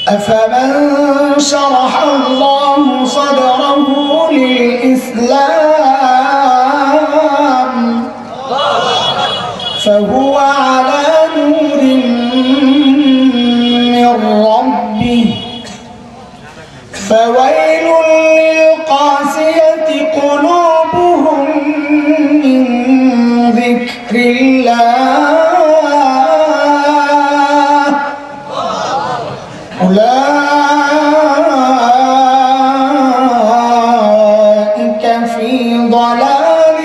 أفمن شرح الله صدره للإسلام فهو على نور من ربه فويل للقاسية قلوبهم من ذكر الله أولئك في ضلال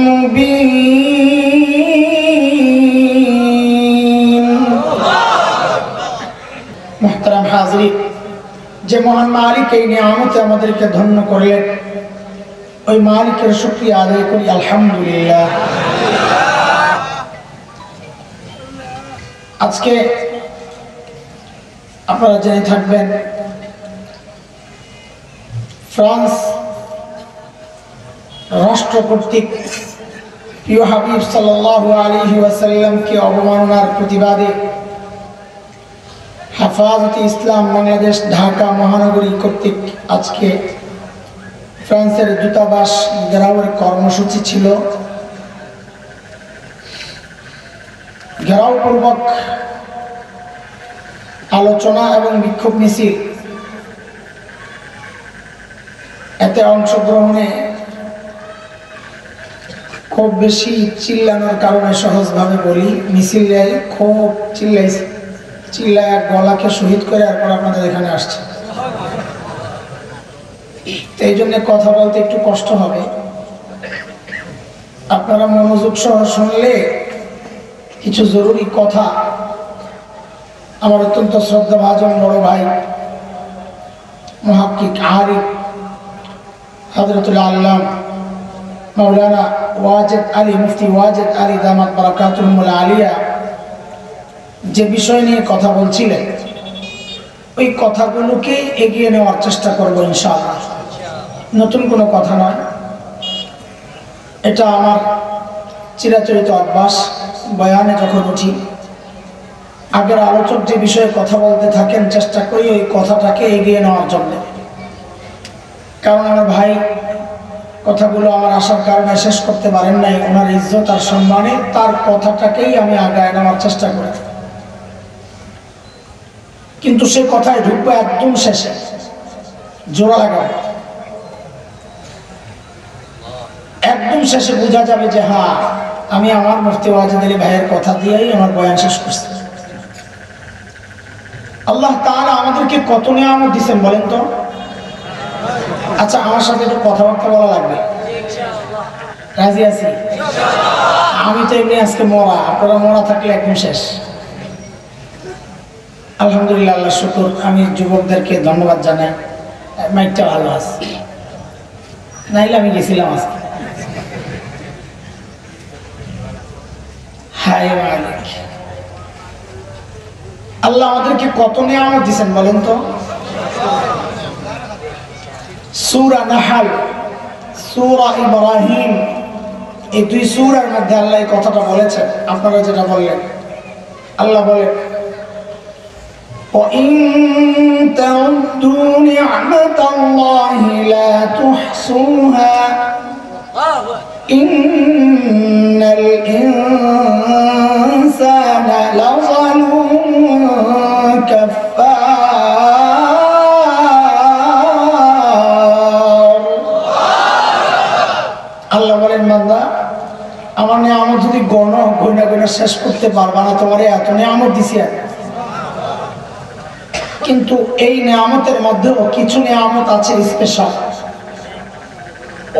مبين محترم حاضرين যে মহান মালিক এই নিয়ামতে আমাদেরকে ধন্য করলেন ওই মালিকের শুকরিয়া আদায় করি আলহামদুলিল্লাহ। আজকে আপনারা জেনে থাকবেন ফ্রান্স রাষ্ট্র কর্তৃক প্রিয় হাবিব সাল্লাল্লাহু আলাইহি ওয়াসাল্লামকে অবমাননার প্রতিবাদে হেফাজতে ইসলাম বাংলাদেশ ঢাকা মহানগরী কর্তৃক আজকে ফ্রান্সের দূতাবাস ঘেরাওয়ের কর্মসূচি ছিল। ঘেরাওপূর্বক আলোচনা এবং বিক্ষোভ মিছিল, এতে অংশগ্রহণে খুব বেশি চিল্লানোর কারণে সহজভাবে বলি মিছিলে খুব চিল্লায় গলাকে শহীদ করে এরপর আপনাদের এখানে আসছে। এই জন্য কথা বলতে একটু কষ্ট হবে। আপনারা মনোযোগ সহ শুনলে কিছু জরুরি কথা আমার অত্যন্ত শ্রদ্ধাভাজন বড় ভাই মুহাক্কিক আরিফ হযরতুল আল্লাম মাওলানা ওয়াজেদ আলী মুফতি ওয়াজেদ আলী দামাত বারাকাতুহুল আলিয়া যে বিষয় নিয়ে কথা বলছিলেন ওই কথাগুলোকে এগিয়ে নেওয়ার চেষ্টা করবো ইনশাআল্লাহ। নতুন কোনো কথা নয়, এটা আমার চিরাচরিত অভ্যাস। বয়ানে যখন উঠি আগের আলোচক যে বিষয়ে কথা বলতে থাকেন চেষ্টা করি ওই কথাটাকে এগিয়ে নেওয়ার জন্য, কারণ আমার ভাই কথাগুলো আমার আসার কারণে শেষ করতে পারেন নাই। ওনার ইজ্জত আর সম্মানে তার কথাটাকেই আমি আগায় নেওয়ার চেষ্টা করি, কিন্তু সে কথায় ঢুকবো একদম শেষে, জোড়া লাগাবো একদম শেষে। বোঝা যাবে যে হ্যাঁ আমি আমার মুফতি ওয়াজেদ আলী ভাইয়ের কথা দিয়েই আমার বয়ান শেষ করছি। আল্লাহ তাআলা আমাদেরকে কত নিয়ামত দিয়েছেন বলেন তো। আচ্ছা আমার সাথে একটু কথাবার্তা বলা লাগবে, রাজি আছি? আমি তো এমনি আজকে মরা, আপনারা মরা থাকলে একদম শেষ। আলহামদুলিল্লাহ, আল্লাহ শুকর। আমি যুবকদেরকে ধন্যবাদ জানাই, মাইকটা ভালো আছে, নাইলে আমি গেছিলাম আজকে। হায় মালিক, আল্লাহ আমাদেরকে কত নিয়ামত দিয়েছেন বলেন তো। সূরা নাহল, সূরা ইব্রাহিম, এই দুই সূরার মধ্যে আল্লাহ এই কথাটা বলেছেন। আপনারা যেটা বললেন, আল্লাহ বলেন وَإِن تَعُدُّوا نِعْمَةَ اللَّهِ لَا تُحْصُوهَا إِنَّ الْإِنسَانَ لَظَلُومٌ كَفَّارٌ। আল্লাহ বলেন বান্দা আমার নিয়ামত যদি গণনা শেষ করতে পারবা না, তোমার এত নিয়ামত দিছি, কিন্তু এই নিয়ামতের মধ্যেও কিছু নিয়ামত আছে স্পেশাল,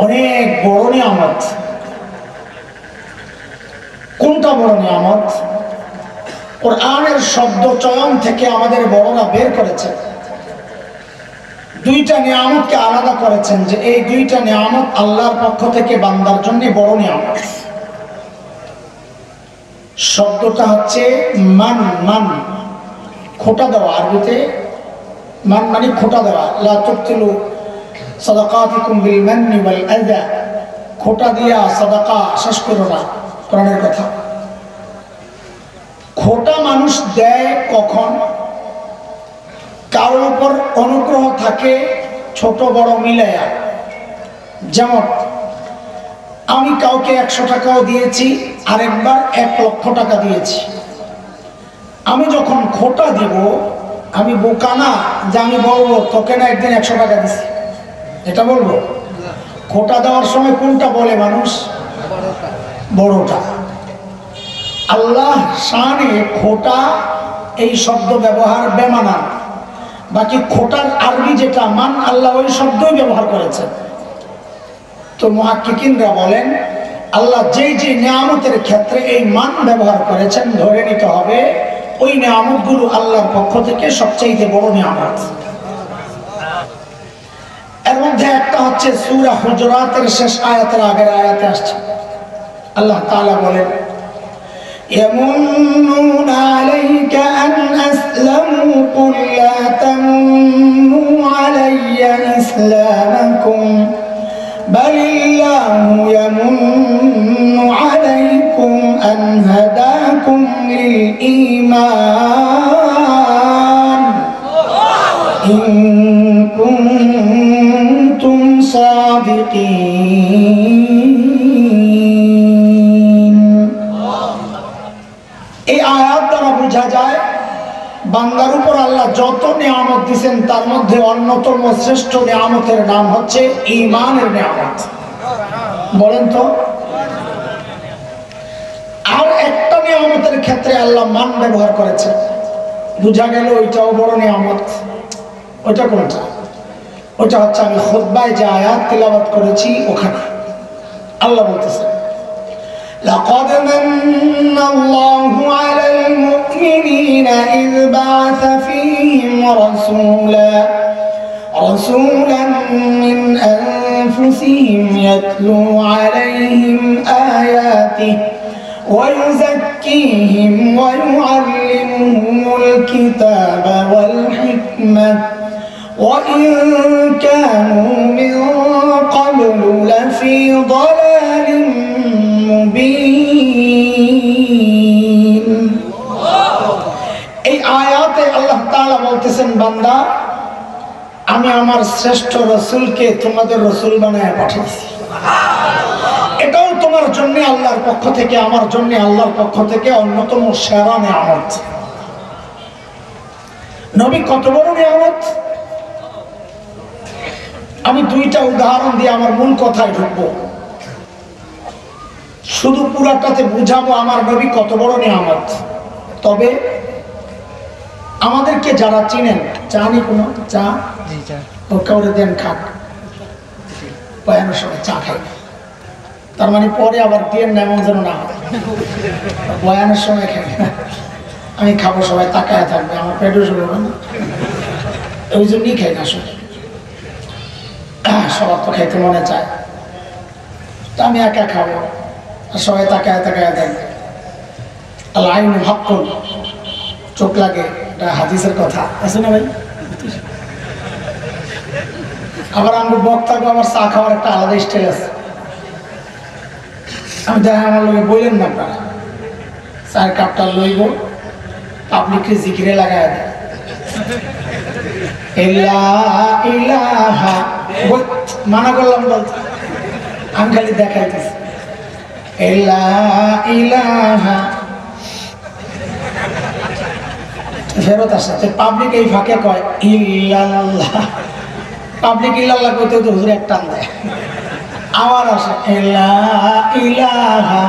অনেক বড় নিয়ামত। কোনটা বড় নিয়ামত? কোরআনের শব্দ চয়ন থেকে আমাদের বড়রা বের করেছেন, দুইটা নিয়ামতকে আলাদা করেছেন যে এই দুইটা নিয়ামত আল্লাহর পক্ষ থেকে বান্দার জন্য বড় নিয়ামত। শব্দটা হচ্ছে মান, মান খোটা দেওয়া, আরবিতে মান মানে খোটা দেওয়া। লা তুবতিলু সাদাকাতিকুম বিল মান্নি ওয়াল আযা, খোটা দিয়া সাদাকা শেষ করো না, কোরআনের কথা। খোটা মানুষ দেয় কখন? কারোর উপর অনুগ্রহ থাকে ছোট বড় মিলায়া। যেমন আমি কাউকে 100 টাকাও দিয়েছি, আরেকবার 1 লক্ষ টাকা দিয়েছি। আমি যখন খোটা দিব, আমি বোকা না যে আমি বলবো তোকে না একদিন 100 টাকা দিছি, এটা বলবো? খোটা দেওয়ার সময় কোনটা বলে মানুষ? বড়টা। আল্লাহ শানে খোটা এই শব্দ ব্যবহার বেমানান, বাকি খোটার আরবি যেটা মান, আল্লাহ ওই শব্দই ব্যবহার করেছেন। তো মুহাক্কিকিনরা বলেন আল্লাহ যেই যে নিয়ামতের ক্ষেত্রে এই মান ব্যবহার করেছেন, ধরে নিতে হবে ওই নিয়ামতগুলো আল্লাহর পক্ষ থেকে সবচেয়ে বড় নিয়ামত। এর মধ্যে একটা হচ্ছে সূরা হুজুরাতের শেষ আয়াতের আগের আয়াতে আসছে, আল্লাহ তাআলা বলেন يَمُنُّونَ عَلَيْكَ أَنْ أَسْلَمُوا قُلْ لَا تَمُنُّوا عَلَيَّ إِسْلَامَكُمْ بَلِ اللَّهُ يَمُنُّ عَلَيْكُمْ أَنْ هَدَاكُمْ لِلْإِيمَانِ إِن كُنتُمْ صَادِقِينَ। এই আয়াত দ্বারা বোঝা যায় বান্দার উপর আল্লাহ যত নিয়ামত দিয়েছেন তার মধ্যে অন্যতম শ্রেষ্ঠ নিয়ামতের নাম হচ্ছে ঈমানের নিয়ামত। বলেন তো, আর একটা নিয়ামতের ক্ষেত্রে আল্লাহ মান ব্যবহার করেছে, বোঝা গেল ওইটাও বড় নিয়ামত। ওইটা কোনটা? ওইটা হচ্ছে আমি খুতবায় যে আয়াত তিলাওয়াত করেছি ওখানে আল্লাহ বলতেছেন لقد من الله على المؤمنين إذ بعث فيهم رسولا من أنفسهم يتلو عليهم آياته ويزكيهم ويعلمهم الكتاب والحكمة وإن كانوا من قبل لفي ضلال মুবিন। এই আয়াতে আল্লাহ তাআলা বলতেছেন বান্দা আমি আমার শ্রেষ্ঠ রাসূলকে তোমাদের রাসূল বানায় পাঠিয়েছি। এটাও তোমার জন্য আল্লাহর পক্ষ থেকে, আমার জন্য আল্লাহর পক্ষ থেকে অন্যতম সেরা নিয়ামত। নবী কত বড় নিয়ামত! আমি দুইটা উদাহরণ দিয়ে আমার মূল কথায় ঢুকবো, শুধু পুরাটাতে বুঝাবো আমার নবী কত বড় নিয়ামত। তবে আমাদেরকে যারা চিনেন, চা নি কোনো চা ও কাউরে দেন খাক, বয়ানের সময় চা খাই, তার মানে পরে আবার দিয়ে না এমন যেন না হয়। বয়ানের সময় খাই আমি খাবো, সবাই তাকায় থাকবে, আমার পেটও শুরু না, ওই জন্যই খাই না। আসলে সবার তো খাইতে মনে চায়, তা আমি একা খাবো আর সবাই তাকায় তাকায় দেখবে। আল আইনু হাক্কুন, চোখ লাগে, এটা হাদিসের কথা আছে না ভাই? আবার আমার বক্তাকে আমার চা খাওয়ার একটা আলাদা স্টাইল আছে। আমি দেখা আমার লোকে বললেন না, আপনারা চায়ের কাপটা লইব, পাবলিককে জিকিরে লাগায় দেয়, মানা করলাম বলতে, আমি খালি দেখাইতেছি ফেরত আসছে। পাবলিক এই ফাঁকে কয় ইল্লাল্লাহ, পাবলিক ইল্লাল্লাহ কইতে তো হুজুর এক টান দেয়, আবার আসে ইলাহা।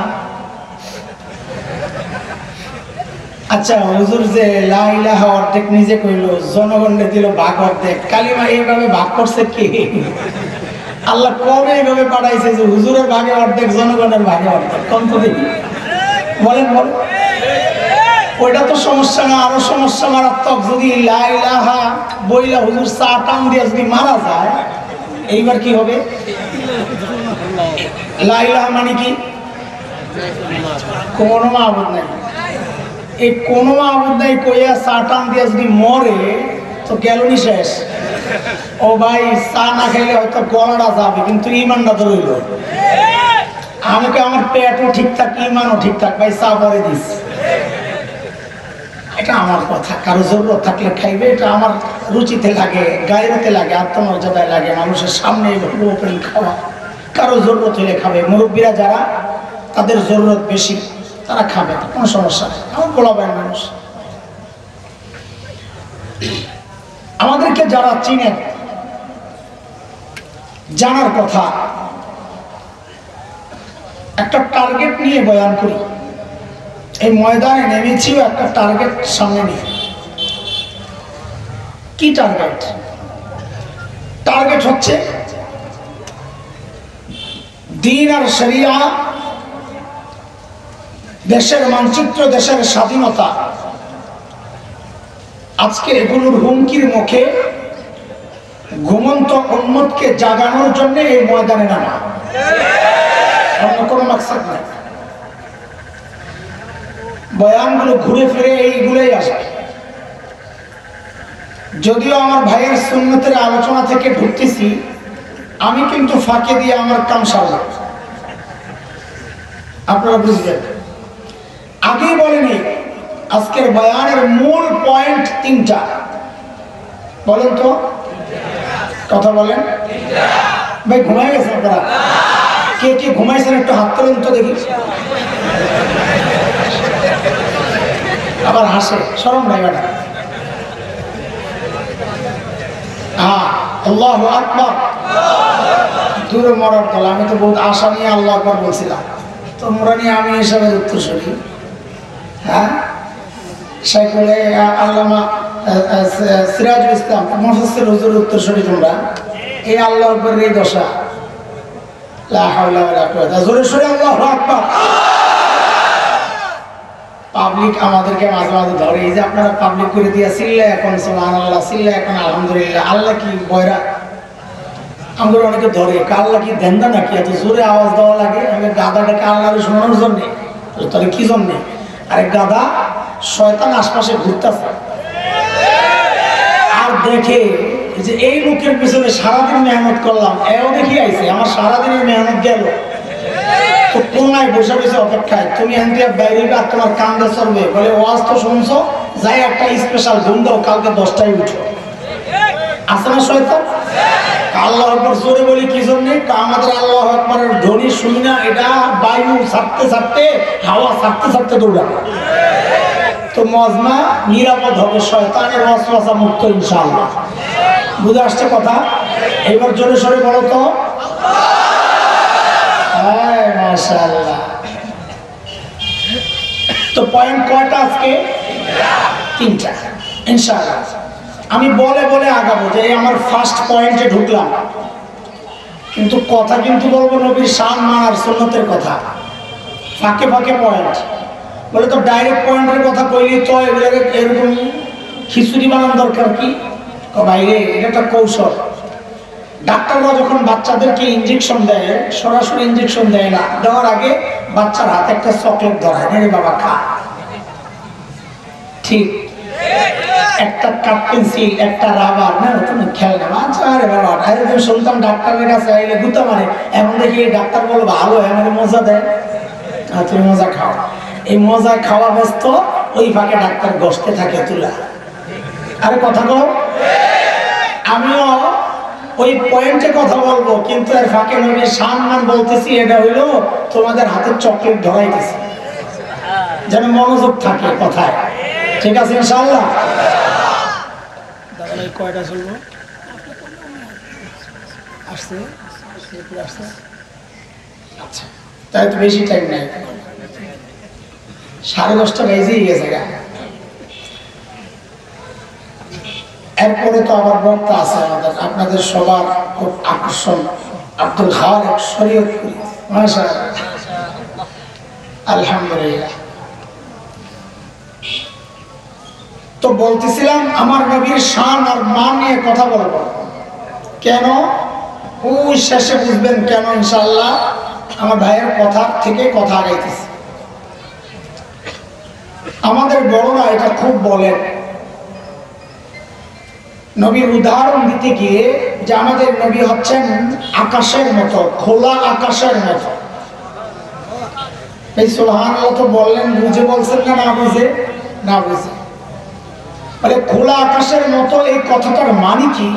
আচ্ছা হুজুর যে লা ইলাহা অর্ধেক নিজে কইলো, জনগণে দিল ভাগ অর্ধেক, কালিমা এইভাবে ভাগ করছে কি? আল্লাহ কবে এইভাবে পাঠাইছে যে হুজুরের ভাগে অর্ধেক, জনগণের ভাগে অর্ধেক? কোন তো দেখি বলেন বলেন। ওইটা তো সমস্যা না, আরো সমস্যা মারাত্মক। যদি লা ইলাহা বইলা হুজুর চা টান দিয়ে যদি মারা যায়, এইবার কি হবে? লা ইলাহা মানে কি? কোনো মাবুদ নাই। এই কোনো মাবুদ নাই কইয়া চা টান দিয়ে যদি মরে তো গেলনি শেষ। ও ভাই চা না খাইলে হয়তো গলাটা যাবে, কিন্তু ইমানটা তো রইল। আমাকে আমার পেটও ঠিকঠাক, ইমানও ঠিকঠাক, ভাই চা পরে দিস। এটা আমার কথা, কারো জরুরত থাকলে খাইবে, এটা আমার রুচিতে লাগে, গায়েতে লাগে, আত্মমর্যাদায় লাগে, মানুষের সামনে ওপেন খাওয়া, কারো জরুরত হলে খাবে। মুরব্বীরা যারা, তাদের জরুরত বেশি, তারা খাবে, কোনো সমস্যা নেই। আমার বলাবেন মানুষ, আমাদেরকে যারা চিনেন, জানার কথা, একটা টার্গেট নিয়ে বয়ান করি। এই ময়দানে নেমেছিও একটা টার্গেট সামনে নিয়ে। কি টার্গেট? টার্গেট হচ্ছে দ্বীন আর শরিয়া, দেশের মানচিত্র, দেশের স্বাধীনতা, আজকে এগুলোর হুমকির মুখে ঘুমন্ত উম্মতকে জাগানোর জন্য এই ময়দানে নামা, অন্য কোনো মাকসাদ নাই। বয়ানগুলো ঘুরে ফিরে এইগুলোই আসবে। যদিও আমার ভাইয়ের সুন্নতের আলোচনা থেকে ঢুকতেছি, আমি কিন্তু ফাঁকে দিয়ে আমার কাম সারব, আপনারা বুঝবেন। আগেই বলেনি আজকের বয়ানের মূল পয়েন্ট তিনটা। বলেন তো, কথা বলেন ভাই। ঘুমাই গেছেন আপনারা? কে কে ঘুমাইছেন একটু হাত তোলেন তো দেখি। আবার হাসে, শরম নাই বেটা। আল্লাহু আকবার। দূরে মরার দল। আমি তো বহুত আশা নিয়ে আল্লাহু আকবার বলছিলাম, তোমরা নিয়ে আমি হিসাবে উত্তরসূরি। হ্যাঁ, শাইখুল আল্লামা সিরাজুল ইসলাম মুফাসসির হুজুর উত্তরসূরি তোমরা। এই আল্লাহর উপরে এই দশা, লা হাওলা ওয়ালা কুওয়াতা। জোরে সোরে আল্লাহু আকবার। পাবলিক আমাদেরকে মাঝে মাঝে ধরে, এই যে আপনারা পাবলিক করে দিয়ে সিল্লা এখন সুবহানাল্লাহ, সিল্লা এখন আলহামদুলিল্লাহ। আল্লাহ কি বয়রা? আমাদের অনেকে ধরে, আল্লাহ কি দেন্দা নাকি এত জোরে আওয়াজ দেওয়া লাগে? আমি গাদাটাকে আল্লাহরে শোনানোর জন্যে, তাহলে কি জন্যে? আরে গাদা, শয়তান আশপাশে ঘুরতেছে আর দেখে যে এই লোকের পিছনে সারাদিন মেহনত করলাম, এও দেখি আইছে আমার সারাদিনের মেহনত গেল, তো কোনায় বসে বসে অপেক্ষায়। তুমি এনটিয়া বাইরে আর তোমার কান্দা চলবে, বলে ওয়াজ তো শুনছো, যাই একটা স্পেশাল ঘুম দাও, কালকে 10টায় উঠো। আছে না শয়তান? আল্লাহ আকবার জোরে বলি কি জন্যে? আমাদের আল্লাহ আকবারের ধ্বনি শুনি না, এটা বায়ু ছাড়তে ছাড়তে, হাওয়া ছাড়তে ছাড়তে দৌড়াবে। তো মজমা নিরাপদ হবে, শয়তানের ওয়াসওয়াসা মুক্ত ইনশাআল্লাহ। বুঝে আসছে কথা? এবার জোরে সরে বলো তো। মাশাআল্লাহ। তো পয়েন্ট কয়টা আজকে? তিনটা ইনশাআল্লাহ। আমি বলে বলে আগাবো, যে আমার ফার্স্ট পয়েন্টে ঢুকলাম, কিন্তু কথা কিন্তু বলবো নবীর শান মানার সুন্নতের কথা, ফাঁকে ফাঁকে পয়েন্ট। বলে তো ডাইরেক্ট পয়েন্টের কথা কইলি তো এগুলোকে এরকম খিচুড়ি বানানোর দরকার কি? বাইরে এটা একটা কৌশল। ডাক্তাররা যখন বাচ্চাদেরকে ইঞ্জেকশন দেয়, সরাসরি ইঞ্জেকশন দেয় না, দেওয়ার আগে বাচ্চার হাতে একটা চকলেট ধরায়, রে বাবা খা। ঠিক, একটা কাঠ পেন্সিল, একটা রাবার, না তুমি খেলনা, আচ্ছা আরে বাবা। শুনতাম ডাক্তারের কাছে আইলে গুতা মারে, এখন দেখি ডাক্তার বলো ভালো, আমাকে মজা দেয়, তুমি মজা খাও। এই মজা খাওয়া ব্যস্ত, ওই ফাঁকে ডাক্তার গসতে থাকে তুলা। আরে কথা কও। আমিও ওই পয়েন্টে কথা বলবো, কিন্তু এর ফাঁকে নবীর সম্মান বলতেছি। এটা হইলো তোমাদের হাতে চকলেট ধরাইতেছি, যেন মনোযোগ থাকে কথায়। ঠিক আছে ইনশাআল্লাহ। কয়টা চলবো? আসছে, আচ্ছা, তাই তো বেশি টাইম নাই, 10:30 বেজেই গেছে। এরপরে তো আবার বক্তা আছে আমাদের, আপনাদের সবার খুব আকর্ষণ, আব্দুল খালেক শরীয়তপুরী। মাশাআল্লাহ, আলহামদুলিল্লাহ। তো বলতেছিলাম আমার নবীর শান আর মান নিয়ে কথা বলবো। কেন? ওই শেষে বুঝবেন কেন ইনশাআল্লাহ। আমার ভাইয়ের কথা থেকে কথা আগাইতেছি। আমাদের বড়রা এটা খুব বলেন, নবীর উদাহরণ দিতে গিয়ে, যে আমাদের নবী হচ্ছেন আকাশের মতো, খোলা আকাশের মতো। এই সুবহানাল্লাহ তো বললেন, বুঝে বলছেন না না বুঝে? না বুঝে। বলে খোলা আকাশের মতো এই কথাটার মানে কি?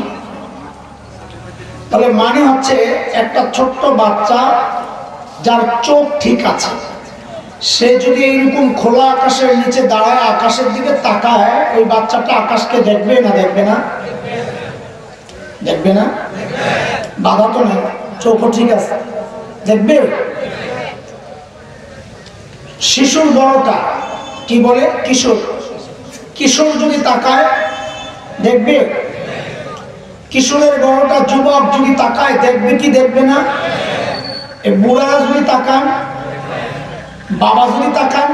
তাহলে মানে হচ্ছে একটা ছোট্ট বাচ্চা যার চোখ ঠিক আছে, সে যদি এইরকম খোলা আকাশের নিচে দাঁড়ায় আকাশের দিকে তাকায়, ওই বাচ্চাটা আকাশকে দেখবে না দেখবে না? দেখবে না? বাধা তো নেই, চোখও ঠিক আছে, দেখবে। শিশুর বড়টা কি বলে? কিশোর। কিশোর যদি তাকায় দেখবে। কিশোরের বড়টা যুবক যদি তাকায় দেখবে কি দেখবে না? এই বুড়ারা যদি তাকান, বাবা যদি তাকান,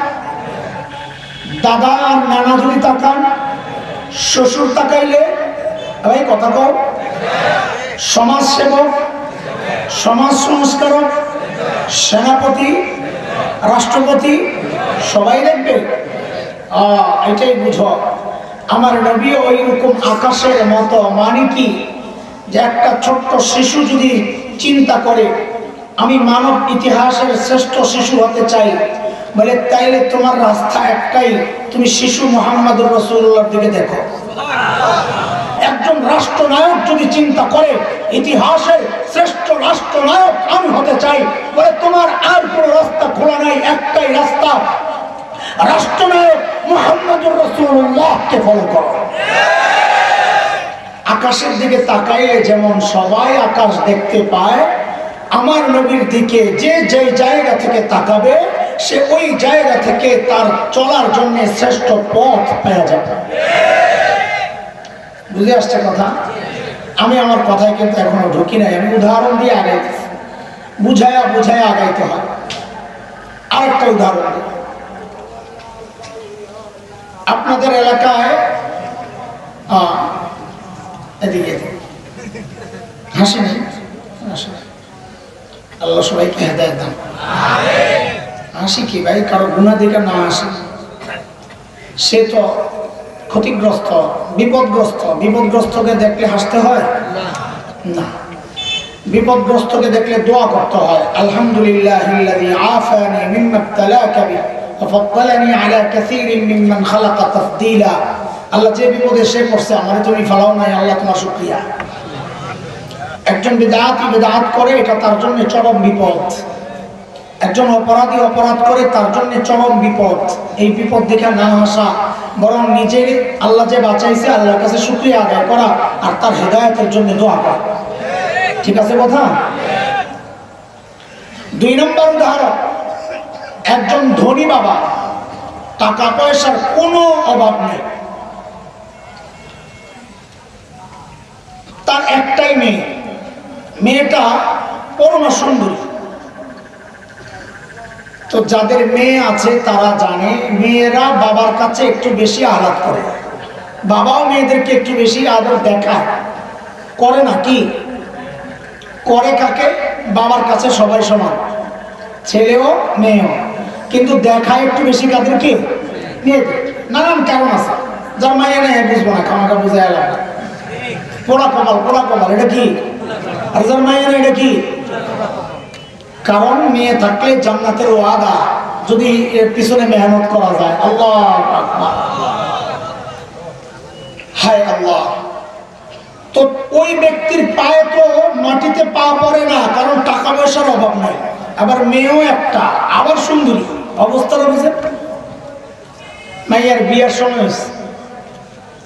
দাদা আর নানা যদি তাকান, শ্বশুর তাকাইলে, ভাই কথা কও, সমাজ সেবক, সমাজ সংস্কারক, সেনাপতি, রাষ্ট্রপতি সবাই দেখবে। এটাই বুঝো, আমার নবী ওই রকম আকাশের মতো। মানে কি? যে একটা ছোট্ট শিশু যদি চিন্তা করে আমি মানব ইতিহাসের শ্রেষ্ঠ শিশু হতে চাই, বলে তাইলে তোমার রাস্তা একটাই, তুমি শিশু মুহাম্মদুর রাসূলুল্লাহর দিকে দেখো। একজন রাষ্ট্রনায়ক যদি চিন্তা করে ইতিহাসের শ্রেষ্ঠ রাষ্ট্রনায়ক আমি হতে চাই, বলে তোমার আর কোনো রাস্তা খোলা নাই, একটাই রাস্তা, রাষ্ট্রনায়ক মুহাম্মদুর রাসূলুল্লাহকে ফলো করো। আকাশের দিকে তাকাইলে যেমন সবাই আকাশ দেখতে পায়, আমার নবীর দিকে যে যে জায়গা থেকে তাকাবে সে ওই জায়গা থেকে তার চলার জন্য শ্রেষ্ঠ পথ পেয়ে যাবে। বুঝে আসছে কথা? আমি আমার কথায় কিন্তু এখনো ঢুকি নাই, আমি উদাহরণ দিয়ে আগাইতেছি, বুঝায়া বুঝায়া আগাইতে হয়। আরেকটা উদাহরণ দিই, আপনাদের এলাকায় এদিকে হাসি নেই, আল্লাহ সবাইকে হেদায়েত দান। হাসি কি ভাই? কারো গুনাহ দিকে না আসে, সে তো ক্ষতিগ্রস্ত, বিপদগ্রস্ত। বিপদগ্রস্তকে দেখলে হাসতে হয় না, বিপদগ্রস্তকে দেখলে দোয়া করতে হয়, আলহামদুলিল্লাহিল্লাযী আফানি মিম্মা ইবতালাকা বিহি ওয়া ফাদ্দালানি আলা কাসীরিন মিম্মান খালাকা তাফদীলা। আল্লাহ যে বিপদে সে পড়ছে আমারে তুমি ফালাও নাই, আল্লাহ তোমার শুকরিয়া। একজন বিদআতি বিদআত করে, এটা তার জন্য চরম বিপদ। একজন অপরাধী অপরাধ করে, তার জন্য চরম বিপদ। এই বিপদ দেখে না হাসা, বরং নিজে আল্লাহ যে বাঁচাইছে আল্লাহর কাছে শুকরিয়া আদায় করা আর তার হেদায়েতের জন্য দোয়া করা। ঠিক আছে কথা? 2 নম্বর উদাহরণ, একজন ধনী বাবা, টাকা পয়সার কোনো অভাব নেই, তার একটাই মেয়ে, মেয়েটা পরমা সুন্দরী। তো যাদের মেয়ে আছে তারা জানে মেয়েরা বাবার কাছে একটু বেশি আদর করে, বাবাও মেয়েদেরকে একটু বেশি আদর দেখায়, করে না কি? করে কাকে? বাবার কাছে সবাই সমান, ছেলেও মেয়েও, কিন্তু দেখায় একটু বেশি কাদেরকে? মেয়েদের। নানান কারণ আছে, যার মাইয়া নেই বুঝবো না, খামাকা বুঝে এলাম, পোড়া কপাল, পোড়া কপাল, এটা কি? আর যার মাইয়া নেই এটা কি? কারণ মেয়ে থাকলে জান্নাতের ওয়াদা, যদি এর পিছনে মেহনত করা যায়। আল্লাহ আকবার, হায় আল্লাহ। তো ওই ব্যক্তির পায়ে তো মাটিতে পা পড়ে না, কারণ টাকা পয়সার অভাব নাই, আবার মেয়েও একটা, আবার সুন্দরী। অবস্থাটা বুঝে? মাইয়ার বিয়ের সময় হয়েছে,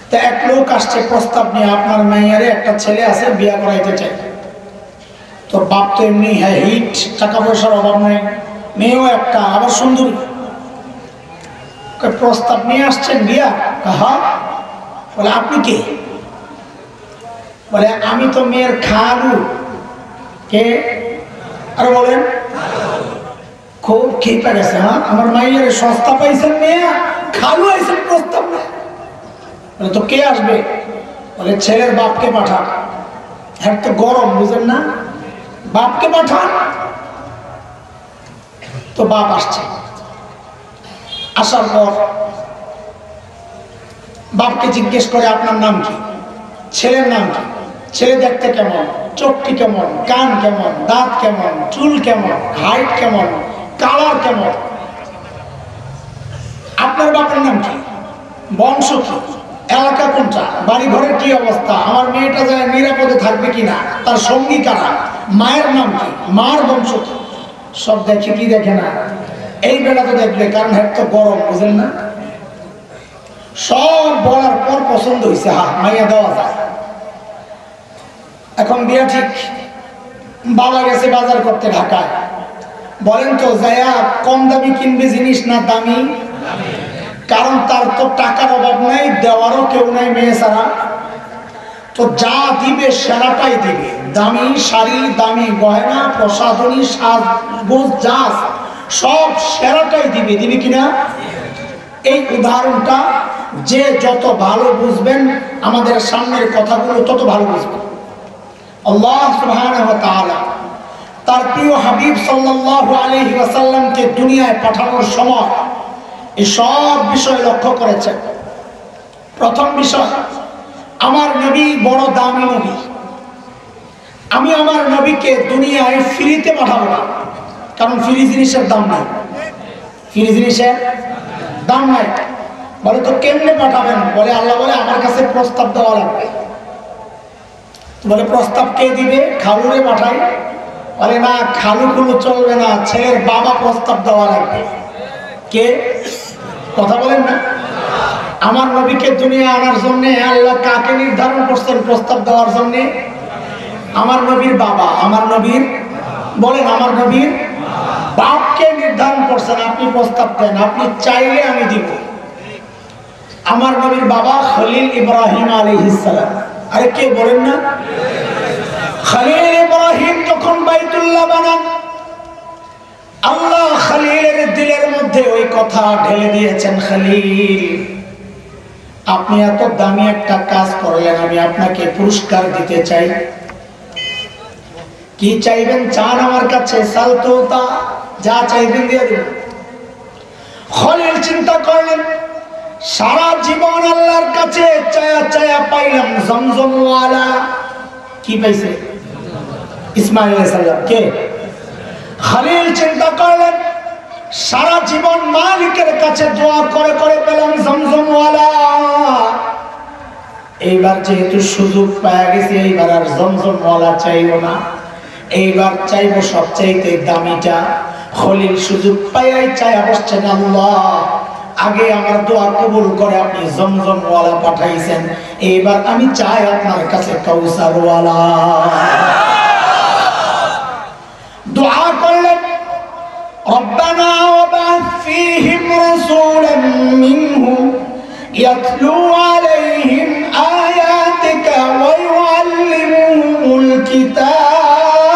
তা এক লোক আসছে প্রস্তাব নিয়ে, আপনার মাইয়ারে একটা ছেলে আছে বিয়ে করাইতে চাই। তো বাপ তো এমনি হ্যাঁ হিট, টাকা পয়সার অভাব নেই, মেয়েও একটা, আবার সুন্দরী। প্রস্তাব নিয়ে আসছেন বিয়া? হ্যাঁ। বলে আপনি কে? বলে আমি তো মেয়ের খালু। কে? আর বলেন খুব খেপে গেছে। হ্যাঁ, আমার মাইয়ের সস্তা পাইছেন, মেয়ে খালু আইছেন প্রস্তাব নেই। বলে তো কে আসবে? বলে ছেলের বাপকে পাঠান। হ্যাঁ তো গরম, বুঝেন না, বাপকে পাঠান। তো বাপ আসছে, আসার পর বাপকে জিজ্ঞেস করে আপনার নাম কি, ছেলের নাম কি, ছেলে দেখতে কেমন, চোখটি কেমন, কান কেমন, দাঁত কেমন, চুল কেমন, হাইট কেমন, কালার কেমন, আপনার বাপের নাম কি, বংশ কি, এলাকা কোনটা, বাড়ি ঘরের কি অবস্থা, আমার মেয়েটা যায় নিরাপদে থাকবে কিনা, তার সঙ্গী কারা, মায়ের নাম কি, মার বংশ কি, সব দেখে কি দেখে না? এই বেলা তো দেখবে, কারণ হ্যাঁ তো গরম, বুঝেন না? সব বলার পর পছন্দ হয়েছে, হ্যাঁ মাইয়া দেওয়া যায়। এখন বিয়া ঠিক, বাবা গেছে বাজার করতে ঢাকায়, বলেন তো যায়া কম দামি কিনবে জিনিস না দামি? কারণ তার তো টাকার অভাব নাই, দেওয়ারও কেউ নাই মেয়ে ছাড়া, তো যা দিবে সেরাটাই দিবে, দামি শাড়ি, দামি গয়না, প্রসাধনী, সাজগোজ যা সব সেরাটাই দিবে, দিবে কিনা? এই উদাহরণটা যে যত ভালো বুঝবেন আমাদের সামনের কথাগুলো তত ভালো বুঝবেন। আল্লাহ সুবহানাহু ওয়া তাআলা তার প্রিয় হাবিব সাল্লাল্লাহু আলাইহি ওয়াসাল্লামকে দুনিয়ায় পাঠানোর সময় এই সব বিষয় লক্ষ্য করেছেন। প্রথম বিষয়, আমার নবী বড় দামি নবী, আমি আমার নবীকে দুনিয়ায় ফ্রিতে পাঠাবো না, কারণ ফ্রি জিনিসের দাম নাই, ফ্রি জিনিসের দাম নাই। বলে তো কেমনে পাঠাবেন? বলে আল্লাহ বলে আমার কাছে প্রস্তাব দেওয়া লাগবে। বলে প্রস্তাব কে দিবে? খালুরে পাঠাই। বলে না, খালু খুলু চলবে না, ছেলের বাবা প্রস্তাব দেওয়া লাগবে। কে? কথা বলেন না। আমার নবীকে দুনিয়া আনার জন্য আল্লাহ কাকে নির্ধারণ করছেন প্রস্তাব দেওয়ার জন্য? আমার নবীর বাবা, আমার নবীর, বলেন আমার নবীর বাপকে নির্ধারণ করছেন, আপনি প্রস্তাব দেন, আপনি চাইলে আমি দিব। আমার নবীর বাবা খলিল ইব্রাহিম আলাইহিস সালাম। আরে কে বলেন না? খলিল ইব্রাহিম যখন বাইতুল্লাহ বানান, আল্লাহ খলিলের দিলের মধ্যে ওই কথা ঢেলে দিয়েছেন, খলিল আপনি এত দামি একটা কাজ করলেন, আমি আপনাকে পুরস্কার দিতে চাই। কি চাইবেন? চান আমার কাছে, সালতোতা, যা চাইবেন দিয়ে দেব। খলিল চিন্তা করলেন, সারা জীবন আল্লাহর কাছে চায়া চায়া পাইলাম জমজম ওয়ালা। কি পাইছে? ইসমাঈল আলাইহিস সালাম। কে? খলিল চিন্তা করলেন, সারা জীবন মালিকের কাছে দোয়া করে করে পেলাম জমজম ওয়ালা, এইবার যেহেতু সুযোগ পাওয়া গেছে, এইবার আর জমজম ওয়ালা চাইবো না, এইবার চাইবো সবচাইতে দামিটা। খলিল সুযোগ পাইয়াই চায়া বসছেন, আল্লাহ আগে আমার দোয়া কবুল করে আপনি জমজম ওয়ালা পাঠাইছেন, এইবার আমি চাই আপনার কাছে কাউসার ওয়ালা। দোয়া করলেন, রব্বানা ওয়াবআথ ফীহিম রাসূলাম মিনহুম ইয়াতলু আলাইহিম আয়াতিকা ওয়া ইউআল্লিমুহুমুল কিতাব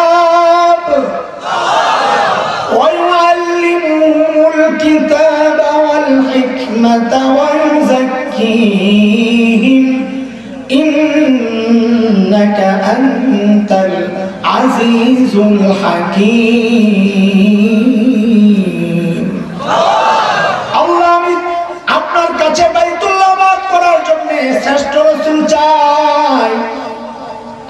ওয়া ইউআল্লিমুহুমুল কিতাবা ওয়াল হিকমাতা ওয়া ইউযাক্কিহিম ইন্নাকা আনতাল আজিজুল হাকীম। আল্লাহ আমি আপনার কাছে বাইতুল্লাহ আবাদ করার জন্য শ্রেষ্ঠ রাসূল চাই,